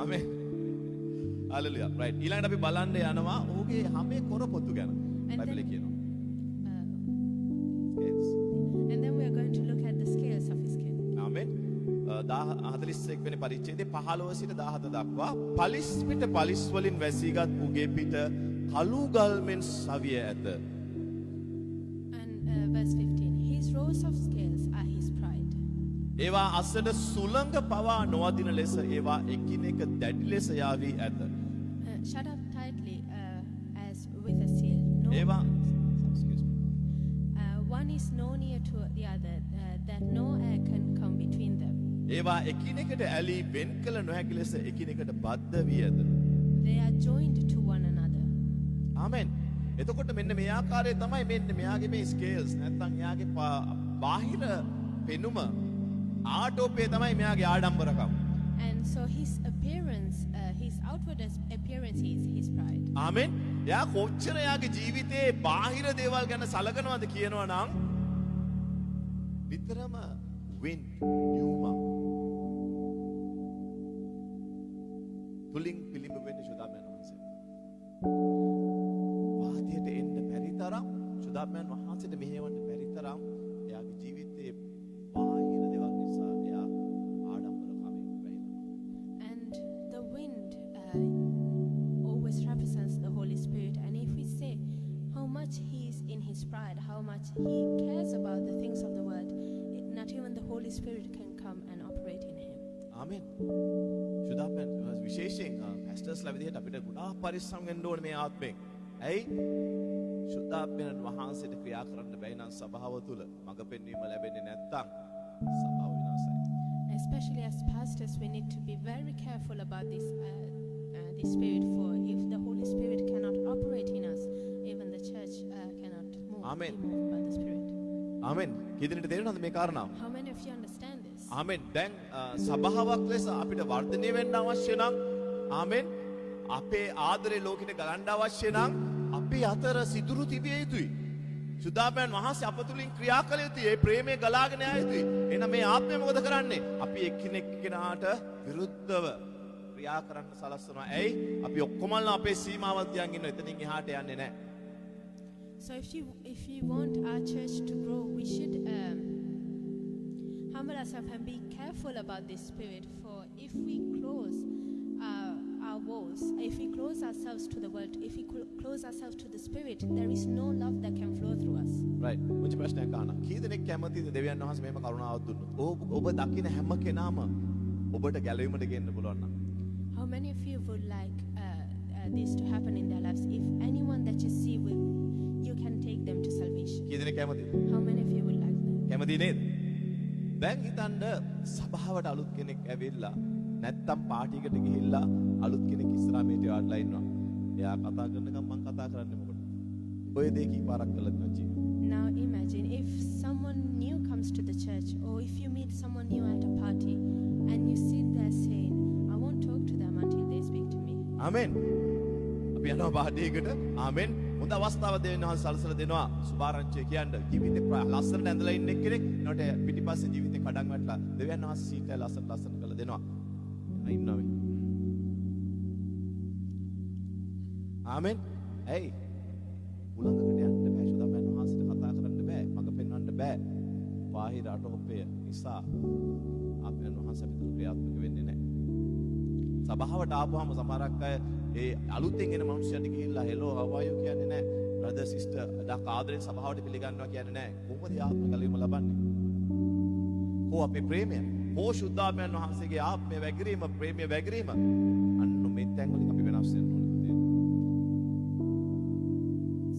ආමෙන්. හalleluya. right. ඊළඟට අපි බලන්න යනවා ඔහුගේ හැමේ කොරපොත්තු ගැන. බයිබලයේ කියනවා. Scales. And then we are going to look at the scales of his skin. ආමෙන්. 41 වෙනි පරිච්ඡේදයේ 15 සිට 17 දක්වා පලිස් පිට පලිස් වලින් වැසීගත් උගේ පිට කළු ගල් මෙන් සවිය ඇත. And verse 15, his rows of scales are his pride. ඒවා අසල සුළඟ පවා නොවදින ලෙස ඒවා එකිනෙක දැඩි ලෙස යාවී ඇත. Shut up tightly as with a seal. ඒවා excuse me. One is no near to the other, that no air can come between them. ඒවා එකිනෙකට ඇලී වෙන් කළ නොහැකි ලෙස එකිනෙකට බද්ධ වී ඇත. They are joined to one another. ආමෙන්. එතකොට මෙන්න මේ ආකාරයේ තමයි මෙන්න මෙයාගේ මේ ස්කේල්ස් නැත්නම් එයාගේ බාහිර පෙනුම ආටෝපේ තමයි මෙයාගේ ආඩම්බරකම්. And so his appearance, his outward appearance is his pride. ආමෙන්. එයා කොච්චර එයාගේ ජීවිතේ බාහිර දේවල් ගැන සලකනවද කියනවා නම් විතරම wind pneuma තුලින් පිළිඹ වෙන්න සුදාමයන් වහන්සේ. වාදයට එන්න බැරි තරම් සුදාමයන් වහන්සේට මෙහෙවන්න බැරි තරම් එයාගේ ජීවිතේ බාහිර දේවල් නිසා එයා ආඩම්බරකමෙන් වැහිලා. And the wind always represents the Holy Spirit. And if we say how much he is in his pride, how much he cares about the things of the world, not even the Holy Spirit can come and operate in him. ආමෙන්. සුදාමයන් විශේෂයෙන් පැස්ටර්ස්ලා විදිහට අපිට ගොඩාක් පරිස්සම් වෙන්න ඕනේ මේ ආත්මෙන්. ඇයි? සුදාමයන් වහන්සේට ක්‍රියා කරන්න බැයි නම් සභාව තුල මඟ පෙන්වීම ලැබෙන්නේ නැත්තම් සභාව විනාශයි. Especially as pastors, we need to be very careful about this spirit. For if the Holy Spirit cannot operate in us, even the church cannot move. Amen. Be moved by the Spirit. ආමෙන්. කීදෙනෙට තේරෙනවද මේ කාරණාව? How many of you understand this? ආමෙන්. දැන් සභාවක් ලෙස අපිට වර්ධනය වෙන්න අවශ්‍ය නම් ආමෙන් අපේ ආදරේ ලෝකෙට ගලන්න අවශ්‍ය නම් අපි අතර සිදුරු තිබිය යුතුයි. සුදාමයන් වහන්සේ අප තුලින් ක්‍රියා කළ යුතුයි. ඒ ප්‍රේමය ගලාගෙන යා යුතුයි. එහෙනම් මේ ආත්මය මොකද කරන්නේ? අපි එක්කෙනෙක් කෙනාට විරුද්ධව ක්‍රියා කරන්න සලස්වනවා. ඇයි? අපි ඔක්කොමලා අපේ සීමාවන් තියන් ඉන්නවා. එතනින් එහාට යන්නේ නැහැ. So if you want our church to grow, we should humble ourselves and be careful about this spirit. For if we close our walls, if we close ourselves to the world, if we close ourselves to the Spirit, there is no love that can flow through us. right මුංචි ප්‍රශ්නයක් අහනවා කී දෙනෙක් කැමතිද දෙවියන් වහන්සේ මෙහෙම කරුණාවක් දුන්නොත් ඔබ දකින්න හැම කෙනාම ඔබට ගැලවීමට ගෙන්න පුළුවන් නම් How many of you would like this to happen in their lives? If anyone that you see, you can take them to salvation. කී දෙනෙක් කැමතිද How many of you would like that? කැමති නේද දැන් හිතන්න සභාවට අලුත් කෙනෙක් ඇවිල්ලා නැත්තම් පාටි එකට ගිහිල්ලා අලුත් කෙනෙක් ඉස්සරහා මේට යාඩ්ලා ඉන්නවා එයා කතා කරනකම් මම කතා කරන්නේ මොකටද ඔය දෙක කීපාරක් කළා ජීවිතේ Now imagine if someone new comes to the church, or if you meet someone new at a party and you sit there saying, I won't talk to them until they speak to me. ආමෙන් අපි යනවා party එකට ආමෙන් හොඳ අවස්ථාවක් දෙවියන් වහන්සේ සලසලා දෙනවා සුභාරංචිය කියන්න ජීවිතේ ලස්සනට ඇඳලා ඉන්න එක්කෙනෙක් නෝට පිටිපස්සේ ජීවිතේ කඩන් වැටලා දෙවියන් වහන්සේ සීට් එක ලස්සන කරලා දෙනවා ඉන්නවා මේ ආමෙන් ඇයි උලංගකට යන්න බෑ සුදාමයන් වහන්සේට කතා කරන්න බෑ මඟ පෙන්වන්න බෑ බාහිර අටොප්පය නිසා ආත්මයන් වහන්සේ අපිට ක්‍රියාත්මක වෙන්නේ නැහැ සභාවට ආපුවාම සමහරක් අය ඒ අලුතෙන් එන මිනිස්සුන්ට ගිහිල්ලා හෙලෝ how are you කියන්නේ නැහැ බ්‍රදර් සිස්ටර් ඩක් ආදරෙන් සභාවට පිළිගන්නවා කියන්නේ නැහැ කොහොමද ආත්ම ගැලවීම ලබන්නේ කෝ අපේ ප්‍රේමය කෝ සුද්ධාත්මයන් වහන්සේගේ ආත්මය වැගිරීම ප්‍රේමය වැගිරීම අන්න මේ තැන් වලින් අපි වෙනස් වෙන්න ඕනේ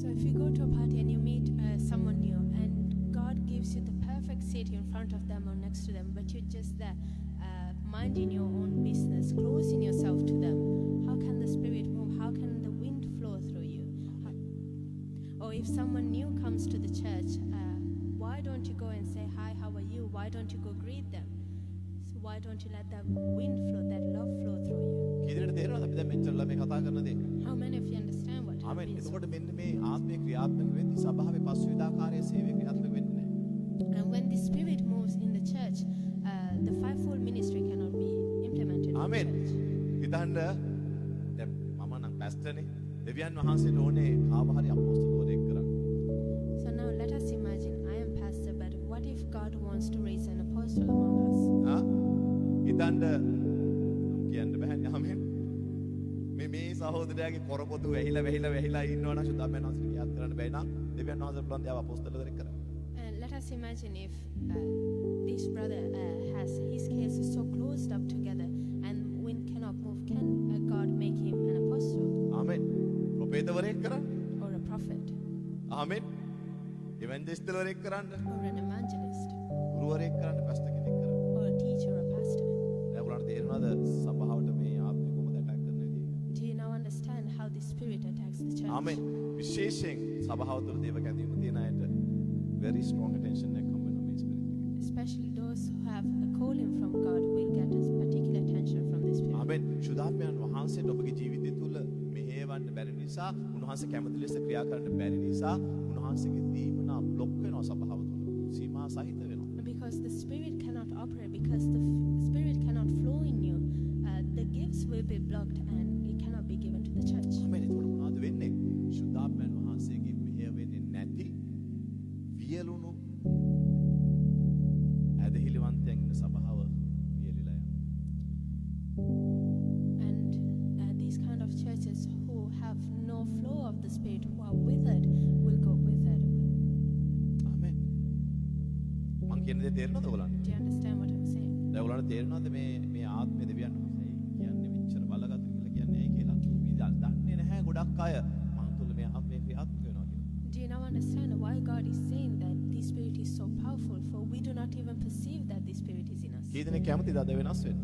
So if you go to a party and you meet someone new and God gives you the perfect seat in front of them or next to them, but you're just there minding your own business, closing yourself to them, how can the Spirit move? How can the wind flow through you? Or if someone new comes to the church, why don't you go and say, hi, how are you? Why don't you go greet them? So why don't you let that wind flow, that love flow through you? කීදෙනෙක්ද තේරෙනවද අපි දැන් මෙච්චරලා මේ කතා කරන දේ How many of you understand what it amen means? එතකොට මෙන්න මේ ආත්මේ ක්‍රියාත්මක වෙද්දී සභාවේ පස්විධාකාරයේ සේවය ක්‍රියාත්මක වෙන්නේ නැහැ And when the Spirit moves in the church, the fivefold ministry cannot be implemented. ආමෙන් හිතන්න දැන් මම නම් පැස්ටර්නේ දෙවියන් වහන්සේට ඕනේ කාව හරි අපොස්තලවරයෙක් කරන්න So now let us imagine, I am pastor, but what if God wants to raise an apostle among us? හිතන්න කියන්න බෑනේ ආමෙන් මේ සහෝදරයාගේ පොරපොතු වැහිලා ඉන්නවනම් සුද්ධාමයන් වහන්සේට කියාත් කරන්න බැයි නම් දෙවියන් වහන්සේ පුළුවන් දයාව අපොස්තලවරයෙක් කරන්න And let us imagine if this brother has his case so closed up together and wind cannot move, can God make him an apostle ආමෙන් ප්‍රොපේතවරයෙක් කරන්න or a prophet ආමෙන් ඉවැන්ජලිස්ට්වරයෙක් කරන්න or an evangelist ගුරුවරයෙක් කරන්න පැස්ටර් කෙනෙක් කරන්න or a teacher or a pastor? ඒගොල්ලන්ට තේරෙනවද සභාවට මේ ආත්මය කොහොමද ඇටැක් කරන්නේ කියලා Do you now understand how the Spirit attacks the church? ආමෙන් විශේෂයෙන් සභාව තුළ දේව කැඳවීම තියෙන අයට very strong attention එකක් හම්බ වෙනවා මේ ස්පිරිට් එකෙන් Especially those who have a calling from God will get a particular attention from the Spirit. ආමෙන් සුදාත්මයන් වහන්සේට ඔබගේ ජීවිතය තුළ මෙහෙවන්න බැරි නිසා උන්වහන්සේ කැමති ලෙස ක්‍රියා කරන්න බැරි නිසා උන්වහන්සේගේ දීමනා බ්ලොක් වෙනවා සභාව තුළ සීමා සහිත වෙනවා Because the Spirit cannot operate, because the Spirit cannot flow in you, the gifts will be blocked and it cannot be given to the church. ආමෙන් ඒකට මොනවද වෙන්නේ සුදාත්මයන් වහන්සේගේ මෙහෙය වෙන්නේ නැති වියලුණු ඇදහිලිවන්තයන් ඉන්න සභාව වියලිලා යනවා And these kind of churches who have no flow of the Spirit, who are withered, will go withered. ආමෙන් මං කියන දේ තේරෙනවද ඔයගොල්ලන්ට Do you understand what I'm saying? දැන් ඔයගොල්ලන්ට තේරෙනවද මේ ආත්මය දෙවියන් වහන්සේ කියන්නේ මෙච්චර බලගත් කියලා කියන්නේ ඇයි කියලා අපි දන්නේ නැහැ ගොඩක් අය මං තුළ මේ ආත්මය ක්‍රියාත්මක වෙනවා කියලා Do you now understand why God is saying that the Spirit is so powerful? For we do not even perceive that the Spirit is in us. කී දෙනෙක් කැමතිද අද වෙනස් වෙන්න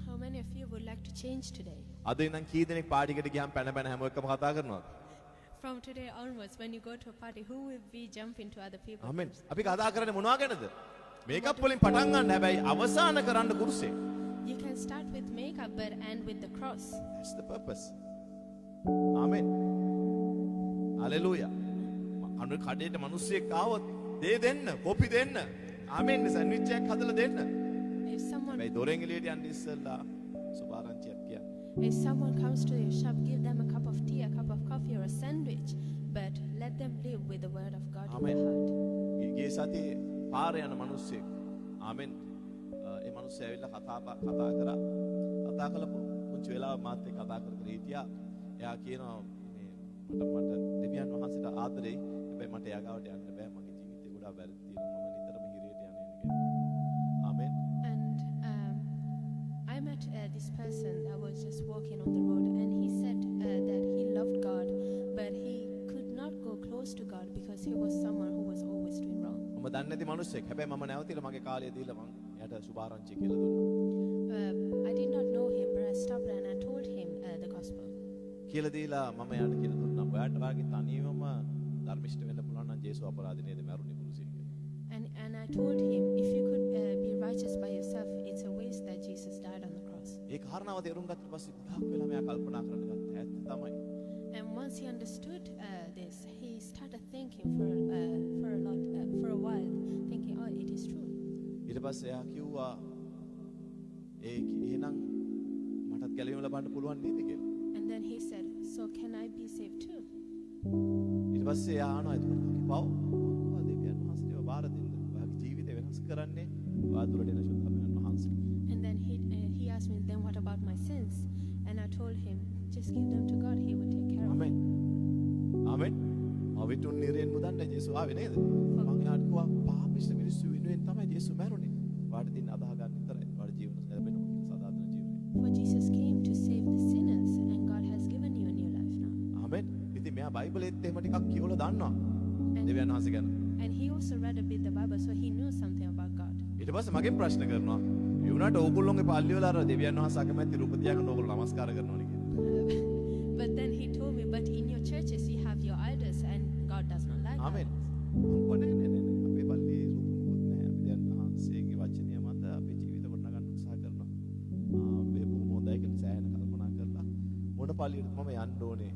How many of you would like to change today? අද ඉඳන් කී දෙනෙක් පාටිකට ගියාම පැන හැම එකම කතා කරනවද From today onwards, when you go to a party, who will be jumping to other people? ආමෙන් අපි කතා කරන්නේ මොනවා ගැනද මේකප් වලින් පටන් ගන්න හැබැයි අවසාන කරන්න කුරුසේ You can start with makeup but end with the cross. that's the purpose amen හalleluya අනුර කඩේට මිනිස්සෙක් ආවොත් දේ දෙන්න කොපි දෙන්න ආමෙන් සෑන්ඩ්විච් එකක් හදලා දෙන්න If someone හැබැයි දොරෙන් එළියට යන්න ඉස්සෙල්ලා සුභාරංචියක් කියන්න if someone comes to your shop, give them a cup of tea, a cup of coffee, or a sandwich, but let them live with the word of God in Amen. their heart. ගිය සතියේ පාරේ යන මිනිස්සෙක් ආමෙන් ඒ මිනිස්සයා ඇවිල්ලා කතා කළා පුංචි පුංචි වෙලාව මාත් එක්ක කතා කර කර හිටියා. එයා කියනවා මේ මට දෙවියන් වහන්සේට ආදරෙයි. හැබැයි මට එයා ගාවට යන්න බෑ. මගේ ජීවිතේ ගොඩාක් වැරදි තියෙනවා. මම නිතරම හිරේට යන්නේ කියලා. ආමෙන්. And I met this person that was just walking on the road, and he said that he loved God, but he could not go close to God because he was someone who was always doing wrong. මම දන්නේ නැති මිනිස්සෙක්. හැබැයි මම නැවතිලා මගේ කාලය දීලා මම එයාට සුභාරංචි කියලා දුන්නා. I did not know him, but I stopped and I told him the gospel. කියලා දීලා මම එයාට කියලා දුන්නා. ඔයාට වාගේ තනියම ධර්මිෂ්ඨ වෙන්න පුළුවන් නම් ජේසුස් අපරාධ නේද මරුණේ කුරුසියේ කියලා. And I told him, if you could be righteous by yourself, it's a waste that Jesus died on the cross. ඒ කාරණාව තේරුම් ගත්තට පස්සේ ගොඩාක් වෙලා මෙයා කල්පනා කරන්න ගත්තා. ඇත්ත තමයි. And once he understood this, he started thinking for a while, thinking, oh, it is true. ඊට පස්සේ එයා කිව්වා එහෙනම් මටත් ගැලවීම ලබන්න පුළුවන් නේද කියලා. And then he said, so can I be saved too? ඊට පස්සේ එයා අහනවා එතකොට ඔගේ පව් ඔයා දෙවියන් වහන්සේව බාර දෙන්න. ඔයාගේ ජීවිතය වෙනස් කරන්නේ ඔයා තුළට එන ශුද්ධාත්මයන් වහන්සේ. And then he asked me, then what about my sins? And I told him, just give them to God, he will take care of them. ආමෙන්. ආමෙන්. අවිතුන් නිරෙන් මුදන්න ජේසුස් ආවේ නේද? මම එයාට කිව්වා පාපිෂ්ඨ මිනිස්සු වෙනුවෙන් තමයි ජේසුස් මැරුණේ. ඔයාට දින අදාහ ගන්න විතරයි. ඔයාට ජීවන ලැබෙනවා කියලා සදාතන ජීවනය. For Jesus came to save the sinners, and God has given you a new life now. ආමෙන්. ඉතින් මෙයා බයිබලෙත් එහෙම ටිකක් කියවලා දන්නවා. දෙවියන් වහන්සේ ගැන. And he also read a bit the Bible, so he knew something about God. ඊට පස්සේ මගෙන් ප්‍රශ්න කරනවා. ඒ වුණාට ඕගොල්ලෝගේ පල්ලි වල අර දෙවියන් වහන්සේ අකමැති රූප තියාගෙන ඕගොල්ලෝ නමස්කාර කරනවනේ කියලා. But then he told me, but in your churches you have your idols, and God does not like amen. idols. මම කොහේ නෑ අපේ පල්ලි රූප මොකුත් නෑ. අපි දැන් වහන්සේගේ වචනය මත අපේ ජීවිත ගොඩනගන්න උත්සාහ කරනවා. මේ බොහොම හොඳයි කියලා සෑහෙන කල්පනා කරලා මොන පල්ලියටද මම යන්න ඕනේ?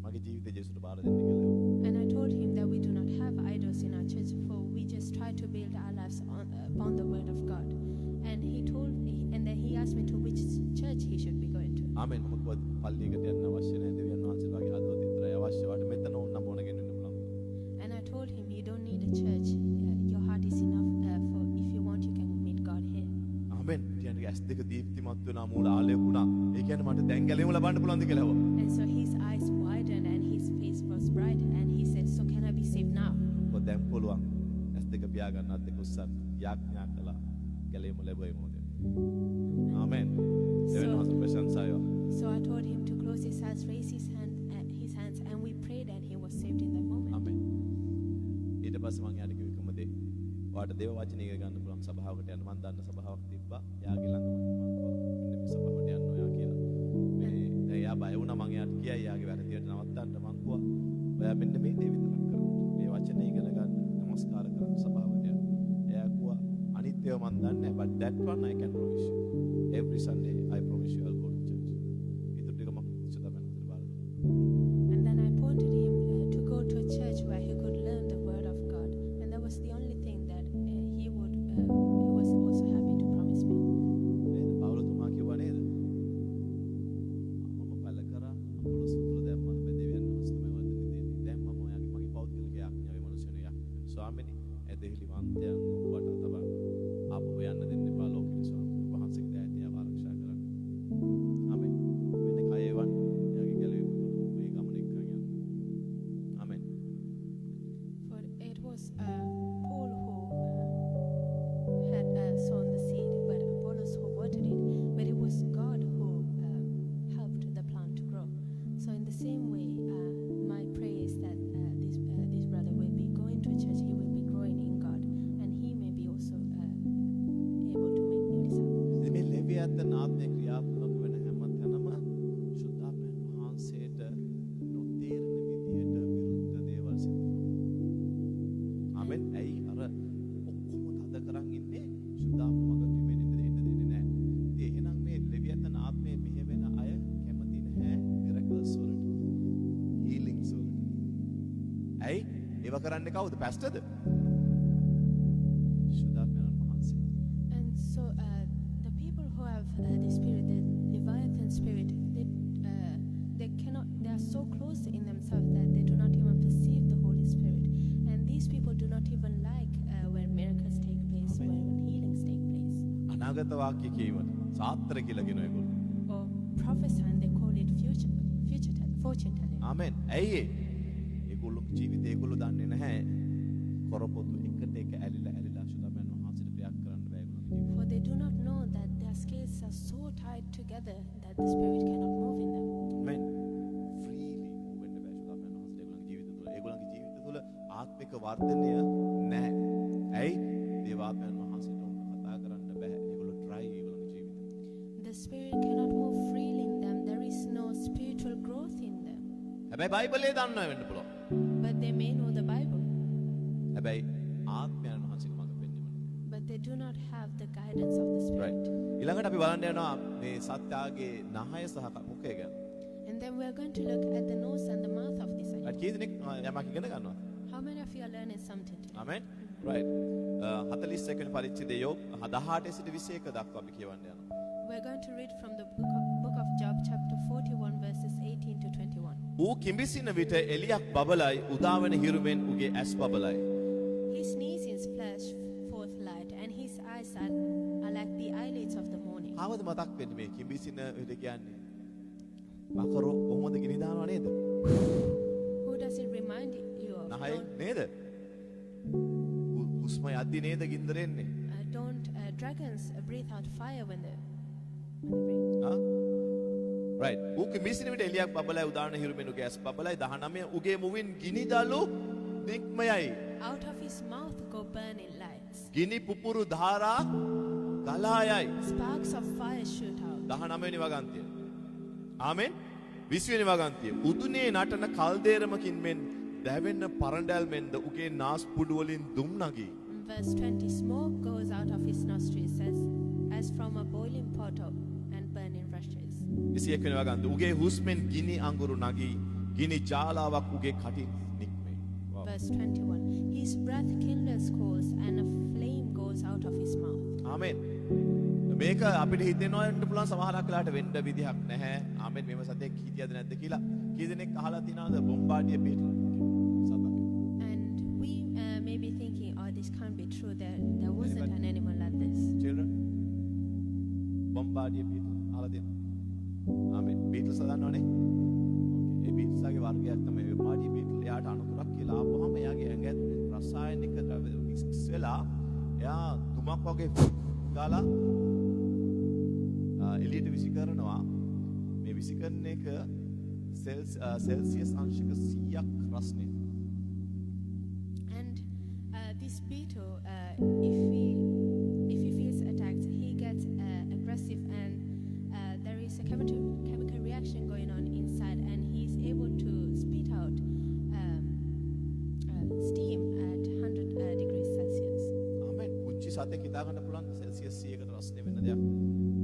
මගේ ජීවිතේ ජේසුට බාර දෙන්න කියලා. And I told him that we do not have idols in our church, for we just try to build our lives upon the word of God. And then he asked me to which church he should be going to. ආමෙන්. මොකද පල්ලියකට යන්න අවශ්‍ය නෑ. දෙවියන් වහන්සේ වගේ හදවත විතරයි අවශ්‍ය. වට මෙතන ඕනම ඕන ගෙන්න පුළුවන්. And I told him, you don't need a church. Your heart is enough for if you want, you can meet God here. ආමෙන්. ටිකක් ඇස් දෙක දීප්තිමත් වෙනා මූල ආලයක් වුණා. ඒ කියන්නේ මට දැන් ගැලවීම ලබන්න පුළුවන්ද කියලා ඇහුවා. And so his eyes widened and his face was bright, and he said, so can I be saved now? මොකද දැන් පුළුවන්. ඇස් දෙක පියාගන්න අත් දෙක උස්සන්න. යාඥා කළා. ගැලවීම ලැබුවයි මොකද. ආමෙන්. දෙවියන් වහන්සේ ප්‍රශංසාය. So I told him to close his eyes, raise his hands, and we prayed, and he was saved in that moment. ආමෙන්. ඊට පස්සේ මම යාට කිව්ව එකම දේ. ඔයාට දේව වචනය ඉගෙන ගන්න පුළුවන් සභාවකට යන්න. මම දන්න සභාවක් තිබ්බා. යාගේ ළඟම මම කිව්වා මෙන්න මේ සභාවට යන්න ඔයා කියලා. මේ දැන් යා බය වුණා මම යාට කියයි යාගේ වැරදියට නවත්තන්න මම කිව්වා. ඔයා මෙන්න මේ දේ විතරක් කරන්න. මේ වචනය ඉගෙන ගන්න. නමස්කාර කරන්න සභාවට යන්න. එයා කිව්වා අනිත් ඒවා මම දන්නේ නැහැ. But that one I can promise you. Every Sunday I promise you I'll go to church. ඊට ටික මම සදාමන්තර බාර දුන්නා. And then I pointed him to go to a church where he could learn the word of God, and that was the only thing that he was also happy to promise me. නේද? පවුලතුමා කිව්වා නේද? මම පළ කරා අපොලොස් උතුර දැම්මා. හැබැයි දෙවියන් වහන්සේ තමයි වදන්නේ දෙන්නේ. දැන් මම ඔයාගේ මගේ පෞද්ගලික යාඥාවේ මනුස්සයන යාඥා. ස්වාමීනි, ඇදහිලි වන්තයන් ඔබට තව ආපහු යන්න දෙන්න එපා ලෝකෙට ස්වාමීනි. වහන්සේගේ දෑතිය ආරක්ෂා කරන්න. ආමෙන්. මෙන්න කයවන් එයාගේ ගැලවීම මේ ගමන එක්කගෙන යන්න. ආමෙන්. For it was Paul who had sown the seed, but Apollos who watered it, but it was God who helped the plant to grow. So in the same way, my prayer is that this brother will be going to a church, he will be growing in God, and he may be also able to make new disciples. ඉතින් මේ ලෙවියත්තන් ආත්මේ ක්‍රියාත්මක වෙන හැම තැනම ශුද්ධාත්මයන් වහන්සේට නොතේරෙන විදියට විරුද්ධ දේවල් සිදු වෙනවා. ආමෙන්. ඇයි අර ඔක්කොම තද කරන් ඉන්නේ ශුද්ධාත්ම මගට වෙන්න දෙන්නේ නැහැ. ඉතින් එහෙනම් මේ ලෙවියත්තන් ආත්මේ මෙහෙ වෙන අය කැමති නැහැ මිරකල්ස් වලට. හීලින්ග්ස් වලට. ඇයි? ඒව කරන්නේ කවුද? පැස්ටර්ද? ශුද්ධාත්මයන් වහන්සේ. And so the people who have the spirit, the Leviathan spirit, they are so close in themselves that they do not even perceive the Holy Spirit. And these people do not even like when miracles take place, when healings take place. අනාගත වාක්‍ය කියවන සාත්‍ර කියලා කියන ඒගොල්ලෝ. Or prophesy and they call it fortune telling. ආමෙන්. ඇයි ඒ? ඒගොල්ලෝ ජීවිතේ ඒගොල්ලෝ දන්නේ නැහැ. කරපොතු එකට එක ඇලිලා සුදාමයන් වහන්සේට ක්‍රියා කරන්න බෑ ඒගොල්ලෝගේ ජීවිතේ. For they do not know that their scales are so tied together that the spirit cannot move in them. Amen. Freely වෙන්න බෑ සුදාමයන් වහන්සේට ඒගොල්ලෝගේ ජීවිත තුළ. ඒගොල්ලෝගේ ජීවිත තුළ ආත්මික වර්ධනය නැහැ. ඇයි? දේවාත්මයන් වහන්සේට කතා කරන්න බෑ. ඒගොල්ලෝ try ඒගොල්ලෝගේ ජීවිතේ. The spirit cannot move freely in them. There is no spiritual growth in them. හැබැයි බයිබලයේ දන්නවා වෙන්න පුළුවන්. But they may know the Bible, හැබැයි ආත්මයන් වහන්සේගේ මඟ පෙන්වීම නැහැ. but they do not have the guidance of the right. spirit. ඊළඟට අපි බලන්න යනවා මේ සත්‍යාගේ නහය සහ මුඛය ගැන. And then we are going to look at the nose and the mouth of this idea. right. කී දෙනෙක් යමක් ඉගෙන ගන්නවා? How many of you are learning something today? Amen. right. 41 වෙනි පරිච්ඡේදයේ යෝබ් 18 සිට 21 දක්වා අපි කියවන්න යනවා. We're going to read from the book of Job, chapter 41, verses 18 to 21. ඌ කිඹිසින විට එලියක් බබලයි උදාවන හිරුමෙන් උගේ ඇස් බබලයි. He sneezes flash forth light, and his eyes are like the eyelids of the morning. ආවද මතක් වෙන්නේ මේ කිඹිසින විට කියන්නේ? මකරෝ කොහොමද ගිනි දානවා නේද? Who does it remind you of? නහය නේද? හුස්ම යද්දි නේද ගින්දර එන්නේ? Don't dragons breathe out fire when they breathe? ආ? right. ඌ කිඹිසින විට එලියක් බබලයි උදාවන හිරුමෙන් උගේ ඇස් බබලයි 19 උගේ මුවින් ගිනිදලු නික්මයයි. Out of his mouth go burning lights. ගිනි පුපුරු ධාරා ගලා යයි. Sparks of fire shoot out. 19 වෙනි වගන්තිය. ආමෙන්. 20 වෙනි වගන්තිය. උදුනේ නටන කල්දේරමකින් මෙන් දැවෙන්න පරඬල් මෙන්ද උගේ නාස්පුඩු වලින් දුම් නගී. Verse 20, smoke goes out of his nostrils as from a boiling pot and burning rushes. 21 වෙනි වගන්තිය. උගේ හුස්මෙන් ගිනි අඟුරු නගී. ගිනි ජාලාවක් උගේ කටින් නික්මේ. Wow. Verse 21, his breath kindles coals and a flame goes out of his mouth. ආමෙන්. මේක අපිට හිතෙනවා වෙන්න පුළුවන් සමහරක් වෙලාවට වෙන්න විදිහක් නැහැ. ආමෙන් මේව සතෙක් හිටියද නැද්ද කියලා. කී දෙනෙක් අහලා තියනවද බොම්බාඩිය beetle සතක්? And we may be thinking, oh, this can't be true. There wasn't an animal like this. children bombardier beetle අහලා තියෙනවද? ආමෙන්. බීටල්ස් හදන්නවනේ. ඕකේ. ඒ බීටල්ස්ගේ වර්ගයක් තමයි බොම්බාඩිය බීටල්. එයාට අනුතරක් කියලා ආපුවම එයාගේ ඇඟ ඇතුලේ රසායනික ද්‍රව්‍ය මික්ස් වෙලා එයා දුමක් වගේ ගාලා එළියට විසි කරනවා. මේ විසි කරන එක සෙල්සියස් අංශක 100ක් රස්නේ. And this beetle, if he feels attacked, he gets aggressive, and there is a chemical reaction going on inside, and he is able to spit out steam at 100 degrees Celsius. ආමෙන්. පුංචි සතෙක් හිතා ගන්න පුළුවන් Celsius 100කට රස්නේ වෙන්න දෙයක්.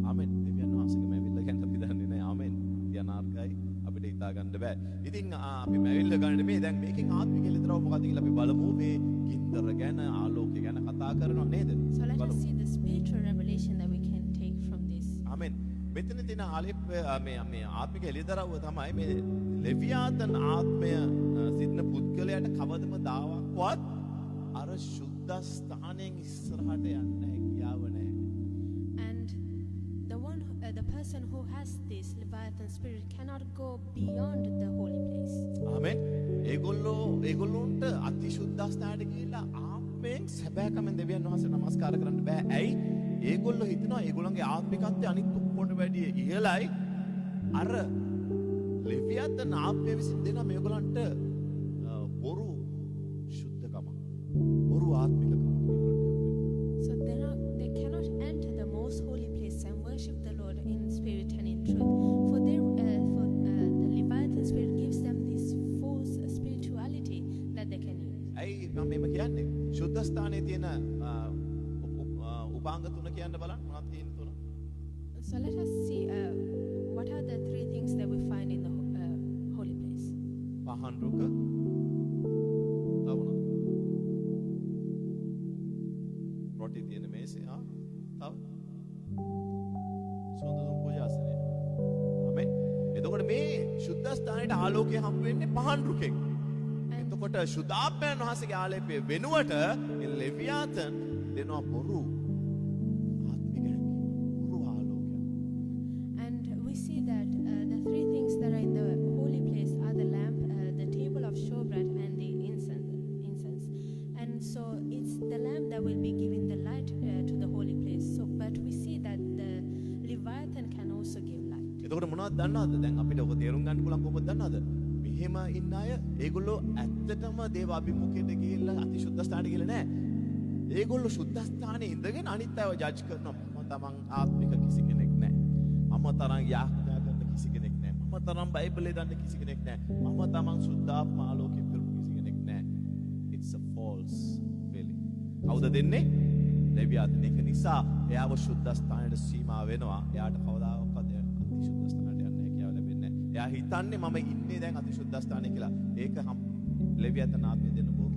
ආමෙන්. දෙවියන් වහන්සේගේ මැවිල්ල ගැන අපි දන්නේ නැහැ. ආමෙන්. ධ්‍යානාර්ගයි අපිට හිතා ගන්න බෑ. ඉතින් අපි මැවිල්ල ගන්න මේ දැන් මේකෙන් ආත්මික එළිදරව් මොකද්ද කියලා අපි බලමු. මේ ගින්දර ගැන ආලෝකය ගැන කතා කරනවා නේද? So let us see the spiritual revelation that we can take from this. ආමෙන්. මෙතන තියෙන මේ ආත්මික එළිදරව්ව තමයි මේ ලෙවියාතන් ආත්මය සිටින පුද්ගලයාට කවදම දාවක්වත් අර සුද්ධ ස්ථානයෙන් ඉස්සරහට යන්න හැකියාව නැහැ. And the person who has this Leviathan spirit cannot go beyond the holy place. ආමෙන්. ඒගොල්ලොන්ට අතිශුද්ධ ස්ථානයට ගිහිල්ලා ආත්මයෙන් සැබෑකමෙන් දෙවියන් වහන්සේ නමස්කාර කරන්න බෑ. ඇයි? ඒගොල්ලෝ හිතනවා ඒගොල්ලන්ගේ ආත්මිකත්වය අනිත් ඔක්කොන්ට වැඩිය ඉහළයි. අර ලෙවියාතන් ආත්මය විසින් දෙන මේගොල්ලන්ට බොරු සුද්ධකම. බොරු ආත්මිකකම So they cannot enter the most holy place and worship the Lord in spirit and in truth. For the Leviathan spirit gives them this false spirituality that they can use. ඇයි මම මේක කියන්නේ? සුද්ධ ස්ථානයේ තියෙන උපාංග තුන කියන්න බලන්න මොනවද තියෙන තුන? So let us see what are the three things that we find in the holy place. පහන් රුක තව රොටි තියෙන මේසේ තව සොඳුම් පූජාසනේ. ආමෙන්. එතකොට මේ සුද්ධ ස්ථානයේ ආලෝකය හම් වෙන්නේ පහන් රුකෙන්. එතකොට සුදාත්මයන් වහන්සේගේ ආලෝකය වෙනුවට ලෙවියාතන් දෙනවා බොරු And we see that වුණත් දන්නවද? දැන් අපිට ඔක තේරුම් ගන්න පුළුවන් කොහොමද දන්නවද? මෙහෙම ඉන්න අය ඒගොල්ලෝ ඇත්තටම දේව අභිමුඛයට ගිහිල්ලා අතිශුද්ධ ස්ථානට ගිහලා නැහැ. ඒගොල්ලෝ සුද්ධ ස්ථානේ ඉඳගෙන අනිත් අයව ජජ් කරනවා. මම තමන් ආත්මික කිසි කෙනෙක් නැහැ. මම තරම් යාඥා කරන කිසි කෙනෙක් නැහැ. මම තරම් බයිබලේ දන්න කිසි කෙනෙක් නැහැ. මම තමන් සුද්ධාත්ම ආලෝකයෙන් පිරුණු කිසි කෙනෙක් නැහැ. It's a false feeling. කවුද දෙන්නේ? ලෙවියාතන. ඒක නිසා එයාව සුද්ධ ස්ථානයට සීමා වෙනවා. එයාට කවදාවත් අතිශුද්ධ ස්ථානයට යන්න හැකියාව ලැබෙන්නේ නැහැ. එයා හිතන්නේ මම ඉන්නේ දැන් අතිශුද්ධ ස්ථානයේ කියලා. ඒක ලෙවියාතන ආත්මය දෙන්න බොරු.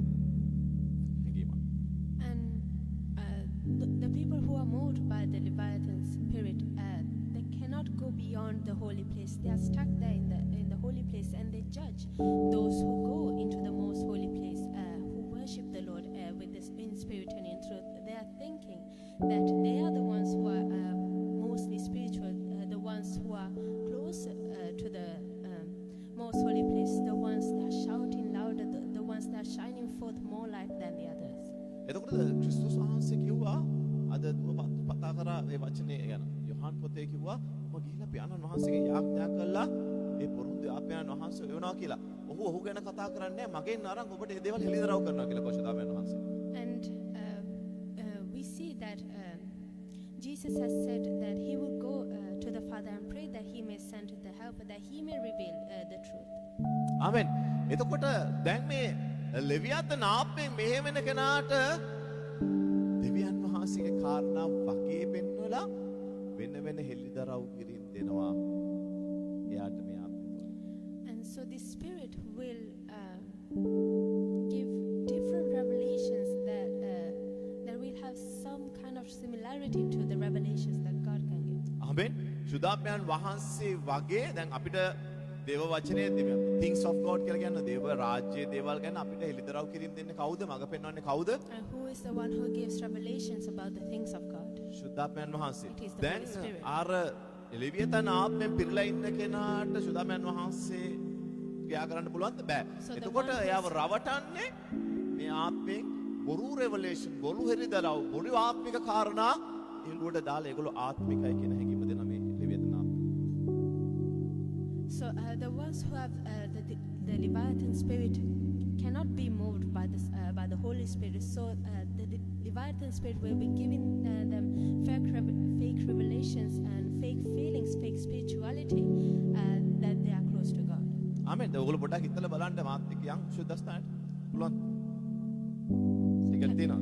The people who are moved by the Leviathan spirit, they cannot go beyond the holy place. They are stuck there in the holy place, and they judge those who go into the most holy place, who worship the Lord in spirit and in truth. They are thinking that they are the ones who are mostly spiritual, the ones who are closer to the most holy place, the ones that are shouting louder, the ones that are shining forth more light than the others. එතකොට ක්‍රිස්තුස් වහන්සේ කිව්වා අද පතා කරා මේ වචනේ ගැන යොහාන් පොතේ කිව්වා ඔබ ගිහිල්ලා පියාණන් වහන්සේගේ යාඥා කළා ඒ පොරුන්දු ආපයන් වහන්සේ වෙනවා කියලා. ඔහු ගැන කතා කරන්නේ මගෙන් අරන් ඔබට මේ දේවල් හෙළිදරව් කරනවා කියලා පොෂදාමයන් වහන්සේ. And we see that Jesus has said that he will go to the Father and pray that he may send the helper, that he may reveal the truth. ආමෙන්. එතකොට දැන් මේ ලෙවියාතන ආත්මයෙන් මෙහෙ වෙන කෙනාට දෙවියන් වහන්සේගේ කාරණා වගේ පෙන්වලා වෙන හෙළිදරව් කිරීම දෙනවා එයාට මේ ආත්මය තුළ. And so this spirit will give different revelations that will have some kind of similarity to the revelations that God can give. ආමෙන්. සුදාපයන් වහන්සේ වගේ දැන් අපිට දේව වචනේ things of God කියලා කියන දේව රාජ්‍යයේ දේවල් ගැන අපිට හෙළිදරව් කිරීම දෙන්නේ කවුද? මඟ පෙන්වන්නේ කවුද? And who is the one who gives revelations about the things of God? සුදාපයන් වහන්සේ. It is the දැන් Holy Spirit. අර ලෙවියාතන ආත්මයෙන් පිරලා ඉන්න කෙනාට සුදාපයන් වහන්සේ ක්‍රියා කරන්න පුළුවන්ද? බෑ. So the එතකොට one who is- එයාව රවටන්නේ මේ ආත්මයෙන් බොරු රෙවලේෂන් බොරු හෙළිදරව් බොරු ආත්මික කාරණා ඒගොල්ලෝට දාලා ඒගොල්ලෝ ආත්මිකයි කියන හැඟීම දෙන මේ ලෙවියාතන ආත්මය. So the ones who have the Leviathan spirit cannot be moved by the Holy Spirit. So the Leviathan spirit will be giving them fake revelations and fake feelings, fake spirituality, that they are close to God. ආමෙන්. ඔයගොල්ලෝ පොඩ්ඩක් හිතලා බලන්න මාත් එක්ක යන් සුද්ධස්ථානට. පුළුවන්. Cigarette තියනවා.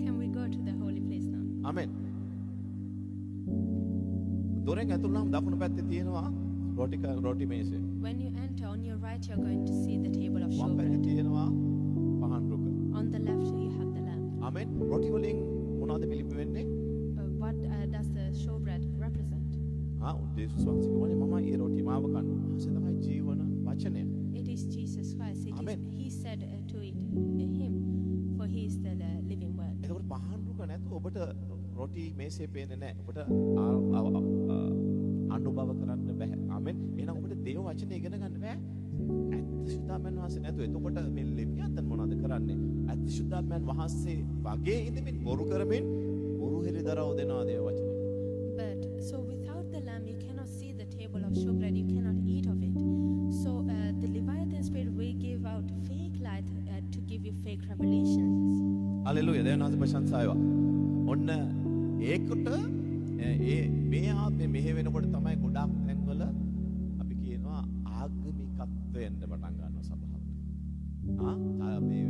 Can we go to the holy place now? ආමෙන්. දොරෙන් ඇතුල් නම් දකුණු පැත්තේ තියෙනවා රොටි මේසය. When you enter, on your right you're going to see the table of වම් පැත්තේ showbread. තියෙනවා පහන් රුක. On the left you have the lamp. ආමෙන්. රොටි වලින් මොනවද පිළිපි වෙන්නේ? What does the showbread represent? ජේසුස් වහන්සේ කිව්වනේ මම මේ රොටි මාව කන්න. මාසේ තමයි ජීවන වචනය. It is Jesus Christ. Amen. He said to it him, for he is the living word. එතකොට පහන් රුක නැතුව ඔබට රොටි මේසේ පේන්නේ නැහැ. ඔබට අනුභව කරන්න බෑ. ආමෙන්. එහෙනම් ඔබට දේව වචනේ ඉගෙන ගන්න බෑ. ඇත්ත සුදාමයන් වහන්සේ නැතුව. එතකොට මේ ලෙවියාතන් මොනවද කරන්නේ? ඇත්ත සුදාමයන් වහන්සේ වගේ ඉඳමින් බොරු කරමින් බොරු හෙළිදරව් දෙනවා දේව වචනේ. But so without the lamb, you cannot see the table of showbread. You cannot eat of it. So the Leviathan spirit will give out fake light to give you fake revelations. හලෙලූයා. දේවයන් වහන්සේ ප්‍රශංසා වේවා. ඔන්න ඒකට මේ ආත්මේ මෙහෙ වෙනකොට තමයි ගොඩක් තැන්වල අපි කියනවා ආගමිකත්වයෙන් පටන් ගන්නවා සභාවට. මේ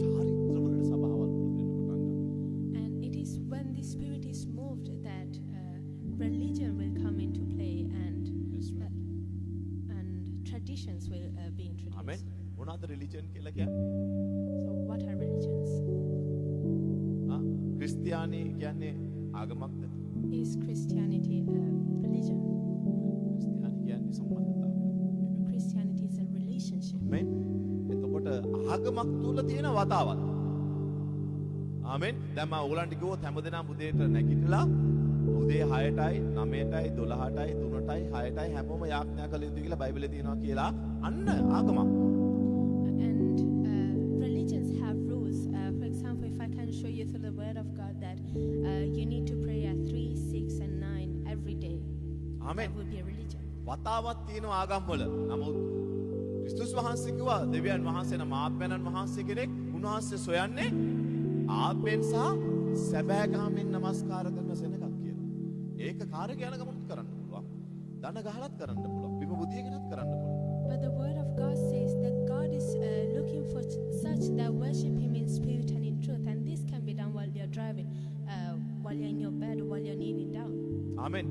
චාරිත්‍ර වලට සභාවල් පුරුදු වෙන්න පටන් ගන්නවා. And it is when the spirit is moved that religion will come into play and traditions will be introduced. ආමෙන්. මොනවාද රිලිජන් කියලා කියන්නේ? So what are religions? ක්‍රිස්තියානි කියන්නේ ආගමක්ද? Is Christianity a religion? ක්‍රිස්තියානි කියන්නේ සම්බන්ධතාවය. Christianity is a relationship. ආමෙන්. එතකොට ආගමක් තුල තියෙන වතාවත්. ආමෙන්. දැන් මම ඕගලන්ට කිව්වොත් හැමදෙනාම උදේට නැගිටලා උදේ 6ටයි 9ටයි 12ටයි 3ටයි 6ටයි හැමෝම යාඥා කළ යුතුයි කියලා බයිබලේ තියෙනවා කියලා අන්න ආගමක්. And religions have rules. For example, if I can show you through the word of God that you need to pray at 3, 6 and 9 every day. Amen. That would be a religion. වතාවක් තියෙන ආගම් වල. නමුත් ක්‍රිස්තුස් වහන්සේ කිව්වා දෙවියන් වහන්සේ නම් ආත්මයන් වහන්සේ කෙනෙක් උන්වහන්සේ සොයන්නේ ආත්මෙන් සහ සැබෑගාමෙන් නමස්කාර කරන සෙනඟක් කියලා. ඒක කාර්ය යන ගමනත් කරන්න පුළුවන්. දන ගහලත් කරන්න පුළුවන්. බිම බුදියගෙනත් කරන්න පුළුවන්. But the word of God says that God is looking for such that worship Him in spirit and in truth. And this can be done while you're driving, while you're in your bed, or while you're kneeling down. ආමෙන්.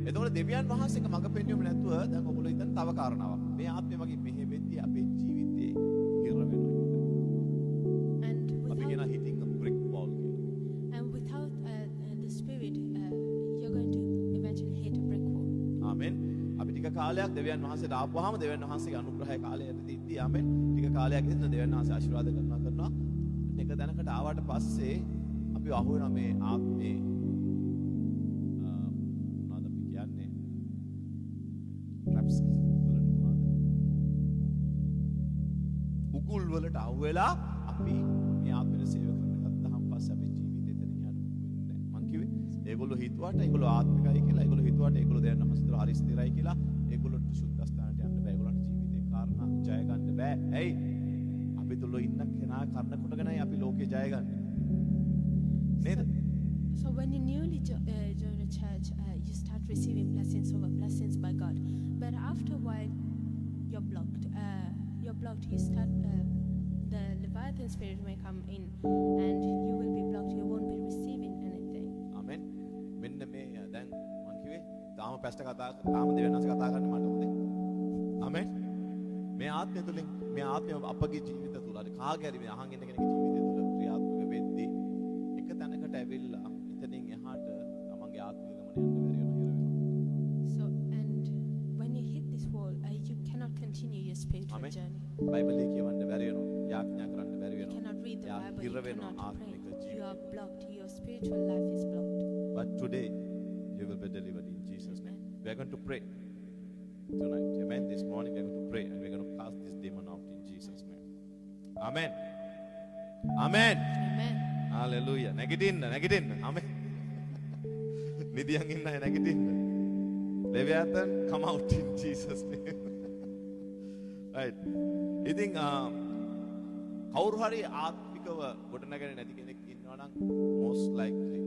එතකොට දෙවියන් වහන්සේක මඟ පෙන්වීම නැතුව දැන් ඔයගොල්ලෝ හිතන තව කාරණාවක්. මේ ආත්මය වගේ මෙහෙ වෙද්දී අපේ ජීවිතේ හිර වෙනවා. And අපි කියන hitting a brick wall කියලා. without the spirit, you're going to eventually hit a brick wall. ආමෙන්. අපි ටික කාලයක් දෙවියන් වහන්සේට ආපුවාම දෙවියන් වහන්සේගේ අනුග්‍රහය කාලයටදී ඉද්දී ආමෙන්. ටික කාලයක් ඉඳන් දෙවියන් වහන්සේ ආශිර්වාද කරනවා. එක දැනකට ආවට පස්සේ අපි අහු වෙනවා මේ ආත්මේ මොනවද අපි කියන්නේ ට්‍රැප්ස් වලට මොනවද උගුල් වලට අහු වෙලා අපි මේ ආත්මෙට සේව කරන්න ගත්තාම පස්සේ අපේ ජීවිතේ එතනින් යන්න වෙන්නේ නැහැ. මං කිව්වේ ඒගොල්ලෝ හිතුවට ඒගොල්ලෝ ආත්මිකයි කියලා, ඒගොල්ලෝ හිතුවට ඒගොල්ලෝ දෙවියන් වහන්සේට හරි ස්ථිරයි කියලා, ඒගොල්ලොන්ට සුද්ධස්ථානට යන්න බෑ. ඒගොල්ලන්ට ජීවිතේ කාරණා ජය ගන්න බෑ. ඇයි? අපි තුල ඉන්න කෙනා කරන කොටගෙනයි අපි ලෝකේ ජය ගන්න. නේද? So when you newly join a church, you start receiving blessings over blessings by God. But after a while, you're blocked. You start, the Leviathan spirit may come in, and you will be blocked. You won't be receiving anything. ආමෙන්. මෙන්න මේ දැන් මං කිව්වේ තාම pasta තාම දෙවියන් වහන්සේ කතා කරන්න මට හොඳේ. ආමෙන්. මේ ආත්මය තුලින් මේ ආත්මය අපගේ ජීවිත තුල අර කාගේ හරි මේ අහන් ඉන්න කෙනෙකුගේ ජීවිතය තුල ක්‍රියාත්මක වෙද්දී එක තැනකට ඇවිල්ලා එතනින් එහාට තමන්ගේ ආත්මික ගමන යන්න බැරි වෙනවා, හිර වෙනවා. So, and when you hit this wall, you cannot continue your spiritual Amen. journey. බයිබලයේ කියවන්න බැරි වෙනවා. යාඥා කරන්න බැරි You වෙනවා. cannot read the යා Bible. හිර You වෙනවා cannot ආත්මික pray. You ජීවිතය. are blocked. Your spiritual life is blocked. But today you will be delivered in Jesus' name. We are going to pray tonight. Amen. This morning we are going to pray and we are going to cast this demon out in Jesus' name. Amen. Amen. Amen. Hallelujah. නැගිටින්න. Amen. නිදියන් ඉන්න අය නැගිටින්න. Leviathan, come out in Jesus' name. Right. ඉතින් කවුරු හරි ආත්මිකව ගොඩනගන්නේ නැති කෙනෙක් ඉන්නවා නම් most likely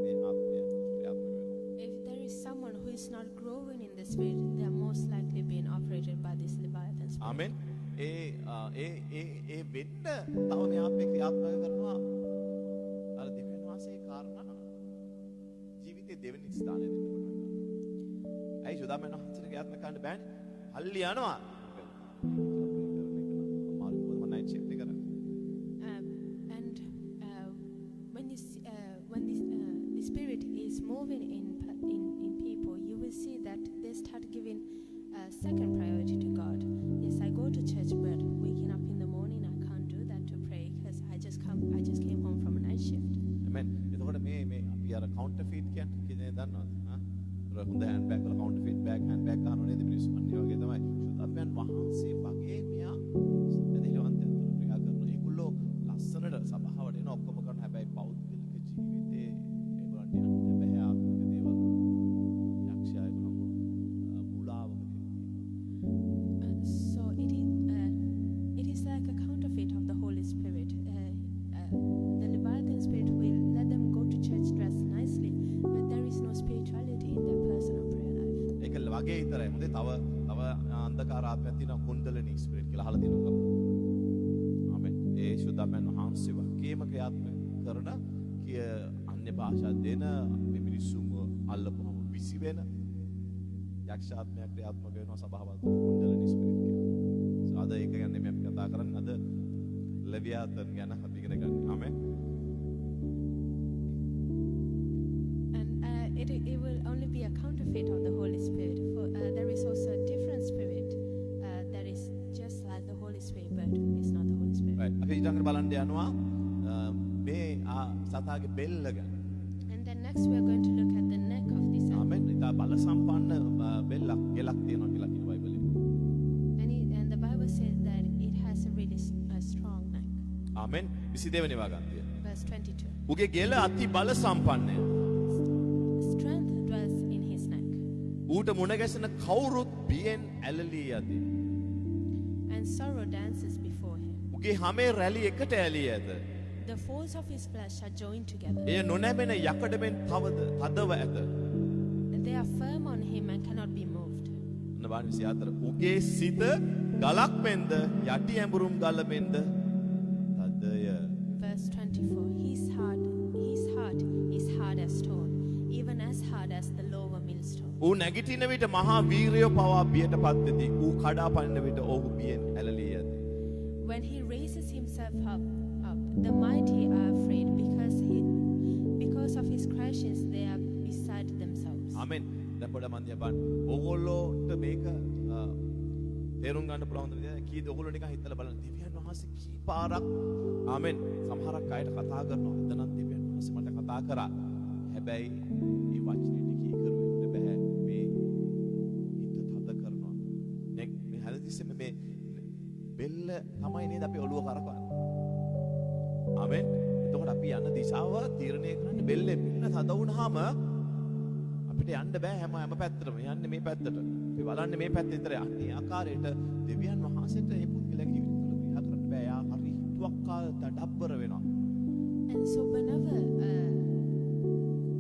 මේ ආත්මය ක්‍රියාත්මක වෙනවා. If there is someone who is not growing in the spirit, they are most likely being operated by this Leviathan spirit. Amen. ඒ වෙන්න තව මේ ආත්මේ ක්‍රියාත්මක කරනවා. අර දෙවියන් වහන්සේ කාරණා ජීවිතේ දෙවෙනි ස්ථානයේ දෙන්න පුළුවන්. ඇයි සුදාමයන් වහන්සේට ක්‍රියාත්මක කරන්න බෑනේ? හල්ලි යනවා. අමාරු මොකද මම නයිට් ෂිෆ්ට් එක කරන්නේ. And when you see, when the spirit is moving in people, you will see that they start giving second priority to God. Yes, I go to church, but waking up in the morning, I can't do that to pray because I just came home from a night shift. Amen. එතකොට මේ අපි අර counterfeit කියන්නේ දන්නවද? අර හොඳ hand bag වල counterfeit bag hand bag ගන්නව නේද මිනිස්සු? අන්න ඒ වගේ තමයි. සුදාමයන් වහන්සේ වගේ මෙයා ඇදහිලිවන්තයන් තුළ ක්‍රියා කරනවා. ඒගොල්ලෝ ලස්සනට සභාවට එන ඔක්කොම කරන හැබැයි පෞද්ගලික ජීවිතේ ඒගොල්ලන්ට යන්න බැහැ ආත්මික දේවල්. යක්ෂයා ඒගොල්ලෝ මුලාවක So it is like a counterfeit of the Holy Spirit. The Leviathan spirit will let them go to church dressed nicely, but there is no spirituality in their personal prayer life. ඒක වගේ විතරයි. මොකද තව අන්ධකාර ආත්මයක් තියෙනවා kundalini spirit කියලා අහලා තියෙනවා. ආමෙන්. ඒ සුදාමයන් වහන්සේ වගේම ක්‍රියාත්මක කරන අන්‍ය භාෂා දෙන මේ මිනිස්සුන්ව අල්ලපුවම විසි වෙන යක්ෂ ආත්මයක් ක්‍රියාත්මක වෙනවා සභාවල් තුල කුණ්ඩලිනී ස්පිරිට් කියලා. අද ඒක ගැන මේ අපි කතා කරන්නේ. අද ලෙවියාතන් ගැන අපි ඉගෙන ගන්න. ආමෙන්. And it will only be a counterfeit of the Holy Spirit. For there is also a different spirit that is just like the Holy Spirit, but it's not the Holy Spirit. Right. අපි ඊළඟට බලන්න යනවා මේ සතාගේ බෙල්ල ගැන. And then next we are going to look at the neck of this animal. ආමෙන්. ඉතා බල සම්පන්න බෙල්ලක් ගෙලක් තියෙනවා කියලා කියන බයිබලයේ. And the Bible says that it has a really strong neck. ආමෙන්. 22 වෙනි වාගන්තිය. Verse 22. උගේ ගෙල අති බල සම්පන්නය. Strength dwells in his neck. ඌට මුණ ගැසෙන කවුරුත් බියෙන් ඇලලී යති. And sorrow dances before him. උගේ හැමේ රැලි එකට ඇලී ඇත. The folds of his flesh are joined together. එය නොනැමෙන යකඩමෙන් තදව ඇත. They are firm on him and cannot be moved. නබාන 24 උගේ සිත ගලක් මෙන්ද යටි ඇඹුරුම් ගල මෙන්ද තදය. Verse 24. His heart is hard as stone, even as hard as the lower millstone. ඌ නැගිටින විට මහා වීරයෝ පවා බියට පත් වෙති. ඌ කඩා පනින විට ඔහු බියෙන් ඇලලී යති. When he raises himself up, the mighty are afraid because of his crashes they are beside themselves. ආමෙන්. දැන් පොඩ මන්දිය බලන්න. ඕගොල්ලෝට මේක තේරුම් ගන්න පුළුවන් නේද? කීද ඕගොල්ලෝ නිකන් හිතලා බලන්න. දෙවියන් වහන්සේ කී පාරක් ආමෙන් සමහරක් අයට කතා කරනවා. එතනත් දෙවියන් වහන්සේ මට කතා කරා. හැබැයි මේ වචනේ ටික කරුවෙන්න බෑ. මේ හිත තද කරනවා. මේ හැලතිස්සෙම මේ බෙල්ල තමයි නේද අපි ඔළුව කරකවන්නේ. ආමෙන්. එතකොට අපි යන දිශාව තීරණය කරන්න බෙල්ල තද වුණාම අපිට යන්න බෑ හැම පැත්තටම. යන්නේ මේ පැත්තට. අපි බලන්නේ මේ පැත්තේ විතරයි. අන්නේ ආකාරයට දෙවියන් වහන්සේට මේ පුද්ගලයාගේ ජීවිත තුළ ක්‍රියා කරන්න බෑ. යා හරි හිතුවක්කා දඩබ්බර වෙනවා. And so whenever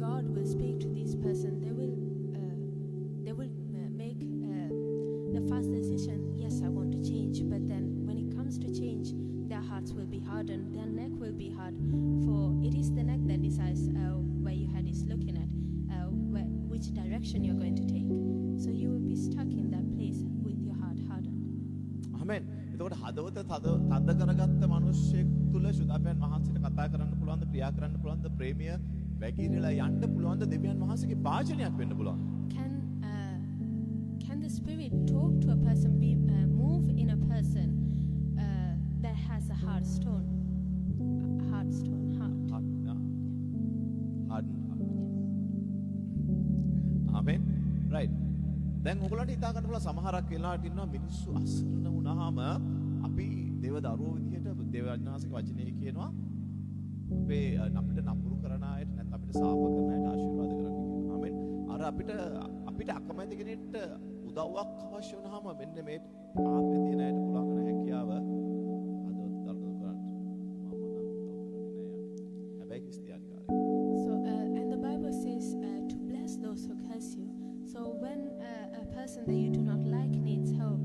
God will speak to this person, they will make the first decision. Yes, I want to change. But then when it comes to change, their hearts will be hardened. Their neck will be hard. For it is the neck that decides where your head is looking at, which direction you're going to take. So you will be stuck in that place with your heart hardened. ආමෙන්. එතකොට හදවත තද කරගත්ත මිනිස්සෙක් තුල සුදාපයන් වහන්සේට කතා කරන්න පුළුවන්ද, ක්‍රියා කරන්න පුළුවන්ද, ප්‍රේමය වැగిරලා යන්න පුළුවන්ද, දෙවියන් වහන්සේගේ භාජනයක් වෙන්න පුළුවන්. Can the spirit talk to a person, move in a person that has a hard stone? Heart. Amen. right. දැන් ඔයගොල්ලන්ට හිතා ගන්න පුළුවන් සමහරක් වෙලාවට ඉන්නවා මිනිස්සු අසරණ වුණාම අපි දේව දරුවෝ විදිහට දේවඥාසික වචනේ කියනවා අපිට නපුරු කරන අයට නැත්නම් අපිට සාප කරන අයට ආශිර්වාද කරන්න කියනවා. ආමෙන්. අර අපිට අකමැති කෙනෙක්ට උදව්වක් අවශ්‍ය වුණාම මෙන්න මේ ආපේ තියෙන අයට පුළුවන් කරන හැකියාව අදවත් දරන කරන්න. මම නම් උදව් කරන්නේ නෑ. හැබැයි ක්‍රිස්තියානිකාරය. So and the Bible says to bless those who curse you. So when a person that you do not like needs help,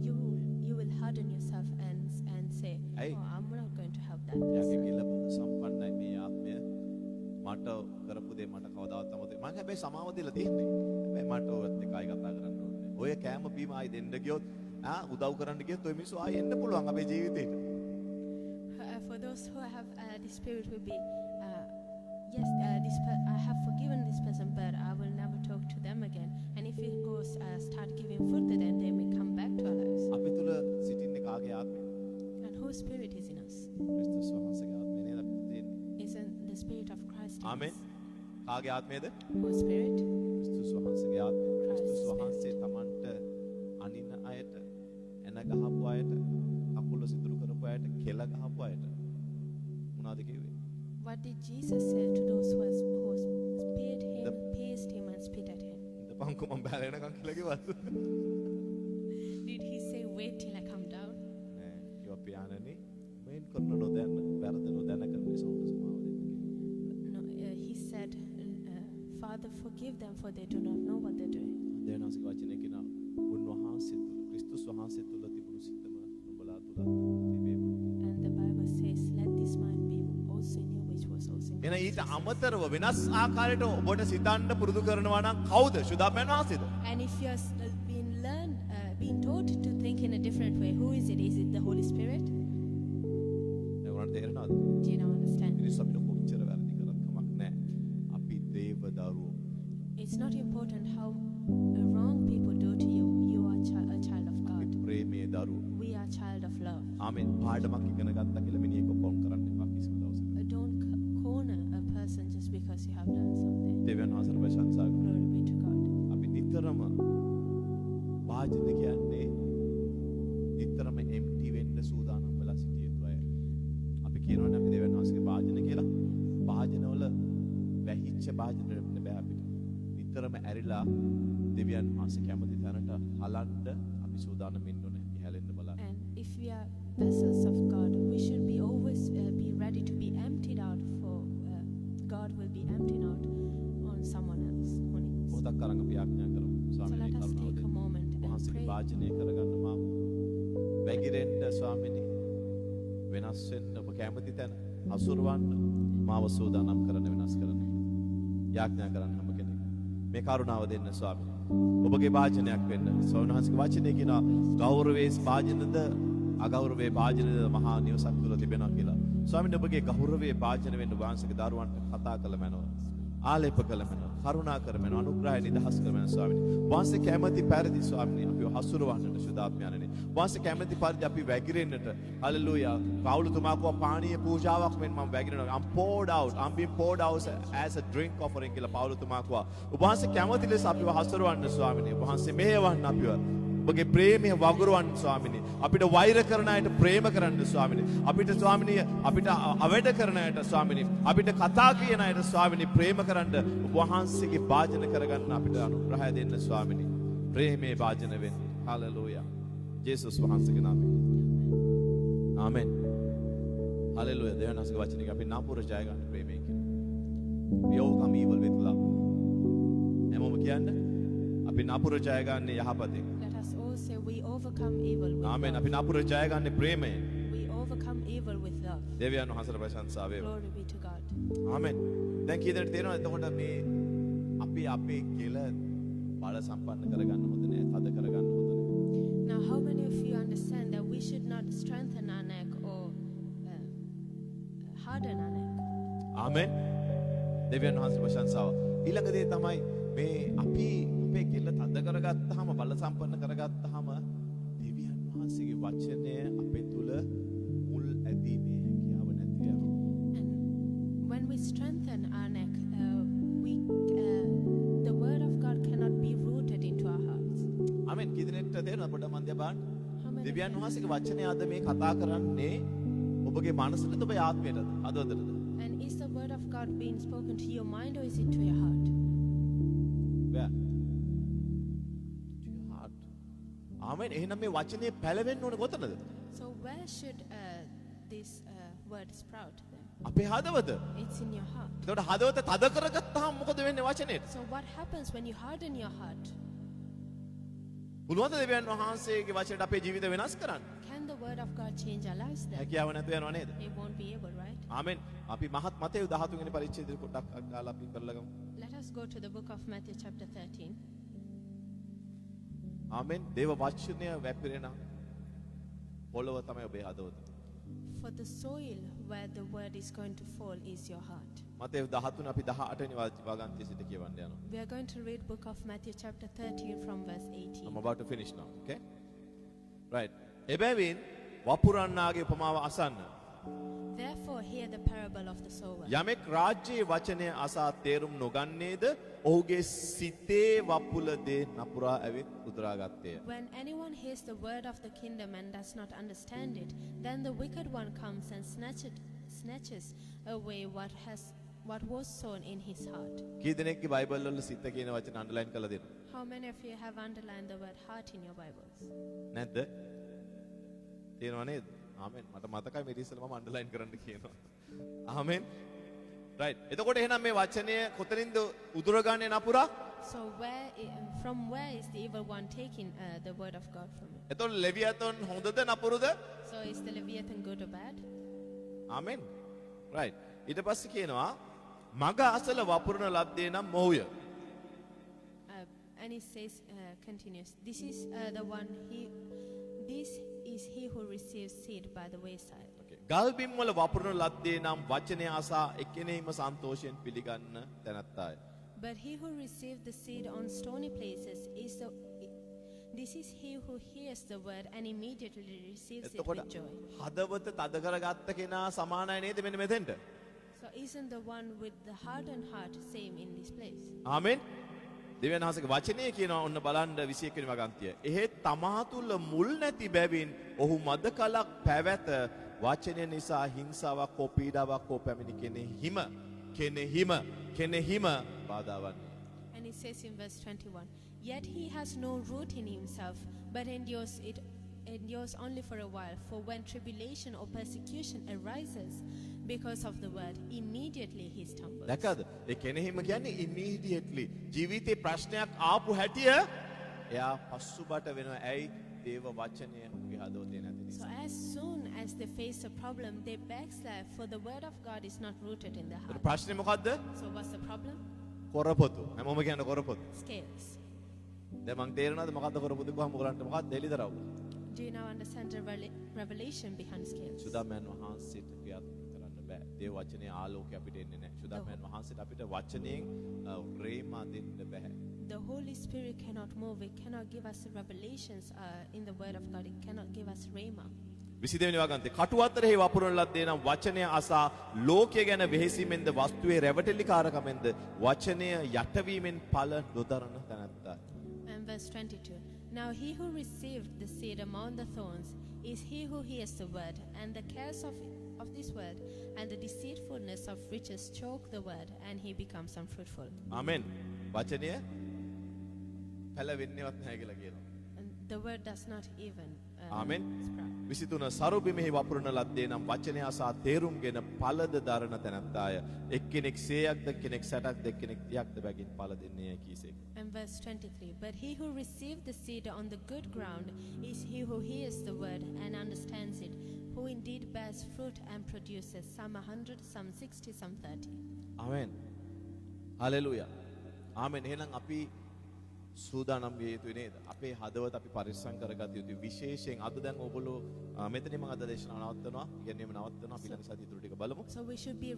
you will harden yourself and say, Hey. "Oh, I'm not going to help that එයාගේ person." කිල බඳ සම්පන්නයි මේ ආත්මය. මට කරපු දේ මට කවදාවත් අමතක මම හැබැයි සමාව දීලා තියෙන්නේ. හැබැයි මට ඔයත් එකයි කතා කරන්න ඕනේ. ඔය කෑම බීම ආයි දෙන්න ගියොත් උදව් කරන්න ගියොත් ඔය මිනිස්සු ආයි එන්න පුළුවන් අපේ ජීවිතේට. For those who have the spirit will be yes, I have forgiven this person, but I will never talk to them again. And if it goes start giving food to them, they may come back to our lives. අපි තුල සිටින්නේ කාගේ ආත්මය? And whose spirit is in us? ක්‍රිස්තුස් වහන්සේගේ ආත්මය නේද අපිට තියෙන්නේ. Isn't the spirit of Christ in amen. us? කාගේ ආත්මයද? Whose spirit? ක්‍රිස්තුස් වහන්සේගේ ආත්මය. ක්‍රිස්තුස් වහන්සේ Tamanට අනින අයට, එන ගහපු අයට, කකුල සිදුරු කරපු අයට, කෙල ගහපු අයට මොනවද කිව්වේ? What did Jesus say to those who speared him, pierced him, and spit at him? ඉතපන්කෝ මම බැල වෙනකන් කියලා කිව්වද? Did he say, "Wait till I come down"? නෑ. කිව්වා පියාණනි මේන් කරන නොදැන වැරදි නොදැන කරන නිසා උඹ සමාව දෙන්න කිව්වා. No, he said, "Father, forgive them, for they do not know what they're doing." දේවනාසික වචනේ කියනවා උන්වහන්සේ තුල ක්‍රිස්තුස් වහන්සේ තුල තිබුණු සිතම නුඹලා තුල තිබේවා. And the Bible says, "Let this mind be also in you, which was also in එන Christ ඊට Jesus." අමතරව වෙනස් ආකාරයට ඔබට සිතන්න පුරුදු කරනවා නම් කවුද? සුදාපයන් වහන්සේද? And if you are being taught to think in a different way, who is it? Is it the Holy Spirit? දැන් උනට තේරෙනවද? Do you now understand? මිනිස්සු අපිට කොච්චර වැරදි කරත් කමක් නෑ. අපි දේව දරුවෝ. It's not important how wrong people do to you. You are a child of අපි God. ප්‍රේමයේ දරුවෝ. We are child of love. ආමෙන්. පාඩමක් ඉගෙන ගත්තා කියලා මිනිහෙක් කොම් කරන්න එපා කිසිම දවසක. Don't corner a person just because you have done something. දෙවියන් වහන්සේට ප්‍රශංසා කරනවා. Glory be to God. අපි නිතරම වාජන කියන්නේ නිතරම empty වෙන්න සූදානම් වෙලා සිටිය යුතු අය. අපි කියනවනේ අපි දෙවියන් වහන්සේගේ වාජන කියලා. වාජනවල වැහිච්ච වාජන වෙන්න බෑ අපිට. නිතරම නිතරම ඇරිලා දෙවියන් වහන්සේ කැමති තැනට හලන්න අපි සූදානම් වෙන්න ඕනේ. ඉහළෙන්න බලන්න. And if we are vessels of God, we should be always be ready to be emptied out for God will be emptied out on someone else who needs. මොහොතක් අරන් අපි ආඥා කරමු. So ස්වාමීනි let us කරුණාව take a දෙන්න. moment and වහන්සේගේ pray. වාජනය කරගන්න මාව. වැగిරෙන්න ස්වාමීනි වෙනස් වෙන්න ඔබ කැමති තැන හසුරවන්න මාව සූදානම් කරන වෙනස් කරන්න. යාඥා කරන්න හැම කෙනෙක්. මේ කරුණාව දෙන්න ස්වාමීනි. ඔබගේ වාජනයක් වෙන්න. ස්වාමීන් වහන්සේගේ වචනේ කියනවා ගෞරවයේ වාජනද අගෞරවයේ වාජනද මහා නිවසක් තුළ තිබෙනවා කියලා. ස්වාමීන් ඔබගේ ගෞරවයේ වාජන වෙන්න වහන්සේගේ දරුවන්ට කතා කළ මැනව. ආලේප කළ මැනව. කරුණා කර මැනව. අනුග්‍රහය නිදහස් කර මැනව ස්වාමීනි. වහන්සේ කැමති පරිදි ස්වාමීනි අපිව හසුරවන්නට සුදාත්මයන්නේ. වහන්සේ කැමති පරිදි අපි වැగిරෙන්නට. හලෙලූයා. පවුලතුමා කව පානීය පූජාවක් මෙන් මම වැగిරෙනවා. I'm poured out. I'm being poured out as a drink offering කියලා පවුලතුමා කව. වහන්සේ කැමති ලෙස අපිව හසුරවන්න ස්වාමීනි. වහන්සේ මෙහෙවන්න අපිව. ඔබගේ ප්‍රේමය වගුරුවන්න ස්වාමීනි. අපිට වෛර කරන අයට ප්‍රේම කරන්න ස්වාමීනි. අපිට ස්වාමීනි අපිට අවැඩ කරන අයට ස්වාමීනි. අපිට කතා කියන අයට ස්වාමීනි ප්‍රේම කරන්න වහන්සේගේ වාජන කරගන්න අපිට අනුග්‍රහය දෙන්න ස්වාමීනි. ප්‍රේමේ වාජන වෙන්න. හලෙලූයා. ජේසුස් වහන්සේගේ නාමයෙන්. ආමෙන්. හලෙලූයා. දෙවියන්ගේ වචනයක අපි නපුර ජය ගන්න ප්‍රේමයෙන් කියන. We overcome evil with love. එමොම කියන්නේ අපි නපුර ජය ගන්න යහපතෙන්. Let us all say we overcome evil with amen. love. අපි නපුර ජය ගන්න ප්‍රේමයෙන්. We overcome evil with love. දෙවියන් වහන්සේට ප්‍රශංසා වේවා. Glory be to God. ආමෙන්. දැන් කී දෙනෙක් තේරෙනවද එතකොට මේ අපි අපේ කෙල බල සම්පන්න කරගන්න හොඳ නෑ. තද කරගන්න හොඳ නෑ. Now, how many of you understand that we should not strengthen our neck or harden our neck? ආමෙන්. දෙවියන් වහන්සේට ප්‍රශංසාව. ඊළඟ දේ තමයි මේ අපි අපේ කෙල තද කරගත්තාම බල සම්පන්න කරගත්තාම දෙවියන් වහන්සේගේ වචනය අපේ තුල මුල් ඇදීමේ හැකියාව නැති වෙනවා. And when we strengthen our neck, the word of God cannot be rooted into our hearts. ආමෙන්. කී දෙනෙක්ට තේරෙනවද පොඩ්ඩක් මන් දිහා බලන්න. How many? දෙවියන් වහන්සේගේ වචනය අද මේ කතා කරන්නේ ඔබගේ මනසටද ඔබේ ආත්මයටද? හදවතටද? And is the word of God being spoken to your mind or is it to your heart? Where? To your heart. ආමෙන්. එහෙනම් මේ වචනේ පැලවෙන්න ඕනේ කොතනද? So where should this word sprout then? අපේ හදවත. It's in your heart. ඒකට හදවත තද කරගත්තාම මොකද වෙන්නේ වචනේට? So what happens when you harden your heart? පුළුවන්ද දෙවියන් වහන්සේගේ වචනයට අපේ ජීවිත වෙනස් කරන්න? Can the word of God change our lives then? හැකියාව නැතුව යනවා නේද? It won't be able, right? ආමෙන්. අපි මහත් මතේ 13 වෙනි පරිච්ඡේදය පොඩ්ඩක් අග්ගාලා අපි කරලා ගමු. Let us go to the book of Matthew chapter 13. ආමෙන්. දේව වචනය වැපිරෙන පොළව තමයි ඔබේ හදවත. For the soil where the word is going to fall is your heart. මතේ 13 අපි 18 වෙනි වගන්තිය සිට කියවන්න යනවා. We are going to read book of Matthew chapter 13 from verse 18. I'm about to finish now, okay? Right. එබැවින් වපුරන්නාගේ උපමාව අසන්න. Therefore hear the parable of the sower. යමෙක් රාජ්‍යයේ වචනය අසා තේරුම් නොගන්නේද ඔහුගේ සිතේ වපුල දේ නපුරා ඇවිත් උදුරාගත්තේය. When anyone hears the word of the kingdom and does not understand it, then the wicked one comes and snatches away what was sown in his heart. කී දෙනෙක්ගේ බයිබල් වල සිත කියන වචන අන්ඩර්ලයින් කරලා දෙන්න. How many of you have underlined the word heart in your Bibles? නැද්ද? තියෙනව නේද? ආමෙන්. මට මතකයි මේ ඉතින් මම අන්ඩර්ලයින් කරන්න කියනවා. ආමෙන්. right. එතකොට එහෙනම් මේ වචනය කොතනින්ද උදුරගන්නේ නපුරා? So from where is the evil one taking the word of God from it? එතකොට ලෙවියතොන් හොඳද නපුරුද? So is the Leviathan good or bad? Amen. right. ඊට පස්සේ කියනවා මග අසල වපුරන ලද්දේ නම් මොහුය. And it says, continues, this is he who receives seed by the wayside. ගල් බිම් වල වපුරන ලද්දේ නම් වචනය අසා එකිනෙහිම සන්තෝෂයෙන් පිළිගන්න තැනැත්තාය. But he who received the seed on stony places this is he who hears the word and immediately receives it එතකොට with joy. හදවත තද කරගත්ත කෙනා සමානයි නේද මෙන්න මෙතෙන්ට? So isn't the one with the hardened heart same in this place? ආමෙන්. දෙවියන් වහන්සේගේ වචනය කියනවා ඔන්න බලන්න 21 වෙනි වගන්තිය. එහෙත් තමා තුල මුල් නැති බැවින් ඔහු මද කලක් පැවැත වචනය නිසා හිංසාවක් හෝ පීඩාවක් හෝ පැමිණි කෙනෙහිම බාධාවන්නේ. And It says in verse 21, "Yet he has no root in himself, but endures only for a while. For when tribulation or persecution arises because of the word, immediately he stumbles." දැකද? ඒ කෙනෙහිම කියන්නේ immediately ජීවිතේ ප්‍රශ්නයක් ආපු හැටිය එයා පස්සුබට වෙනවා. ඇයි? දේව වචනය ඔහුගේ හදවතේ නැති So නිසා. as soon as they face a problem, they backslide, for the word of God is not rooted in their ඒතර heart. ප්‍රශ්නේ මොකද්ද? So what's the problem? කොරපොතු. හැමෝම කියන්නේ කොරපොතු. Scales. දැන් මං තේරෙනවද මොකද්ද කොරපොතු කොහොම කරන්නේ මොකක්ද එළිදරව්? Do you now understand the revelation behind scales? සුදාමයන් වහන්සේට ක්‍රියාත්මක කරන්න බෑ. දේව වචනේ ආලෝකය අපිට එන්නේ නැහැ. සුදාමයන් වහන්සේට අපිට වචනයෙන් රේමා දෙන්න බෑ. The Holy Spirit cannot move. It cannot give us revelations in the Word of God. It cannot give us rhema. 22 වෙනි වාගන්තේ කටු අතරෙහි වපුරන ලද්දේ නම් වචනය අසා ලෝකය ගැන වෙහෙසීමෙන්ද වස්තුවේ රැවටිලිකාරකමෙන්ද වචනය යටවීමෙන් ඵල නොදරන තැනැත්තා. And verse 22. Now he who received the seed among the thorns is he who hears the word, and the cares of this word and the deceitfulness of riches choke the word, and he becomes unfruitful. ආමෙන්. වචනය පැලවෙන්නේවත් නැහැ කියලා කියනවා. And the word does not even amen. sprout. 23 සරුබිමෙහි වපුරන ලද්දේ නම් වචනය අසා තේරුම්ගෙන ඵලද දරන තැනැත්තාය. එක්කෙනෙක් 100ක්ද කෙනෙක් 60ක්ද එක්කෙනෙක් 30ක්ද බැගින් ඵල දෙන්නේයි කීසේක. And verse 23. But he who received the seed on the good ground is he who hears the word and understands it, who indeed bears fruit and produces some 100, some 60, some 30. Amen. Hallelujah. ආමෙන්. එහෙනම් අපි සූදානම් විය යුතුයි නේද? අපේ හදවත අපි පරිස්සම් කරගත යුතුයි. විශේෂයෙන් අද දැන් ඕගොල්ලෝ මෙතනින් මම අද දේශනාව නවත්තනවා. ඉගෙනීම නවත්තනවා. අපි ළඟ සතිය ඉතුරු ටික බලමු. So we should be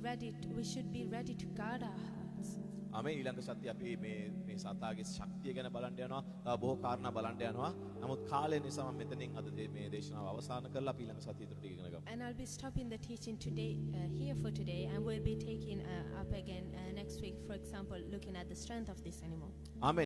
ready to guard our hearts. ආමෙන්. ඊළඟ සතිය අපි මේ සතාගේ ශක්තිය ගැන බලන්න යනවා. තව බොහෝ කාරණා බලන්න යනවා. නමුත් කාලය නිසා මම මෙතනින් අද මේ දේශනාව අවසන් කරලා අපි ඊළඟ සතිය ඉතුරු ටික ඉගෙන ගමු. And I'll be stopping the teaching today here for today, and we'll be taking up again next week, for example, looking at the strength of this animal. Amen.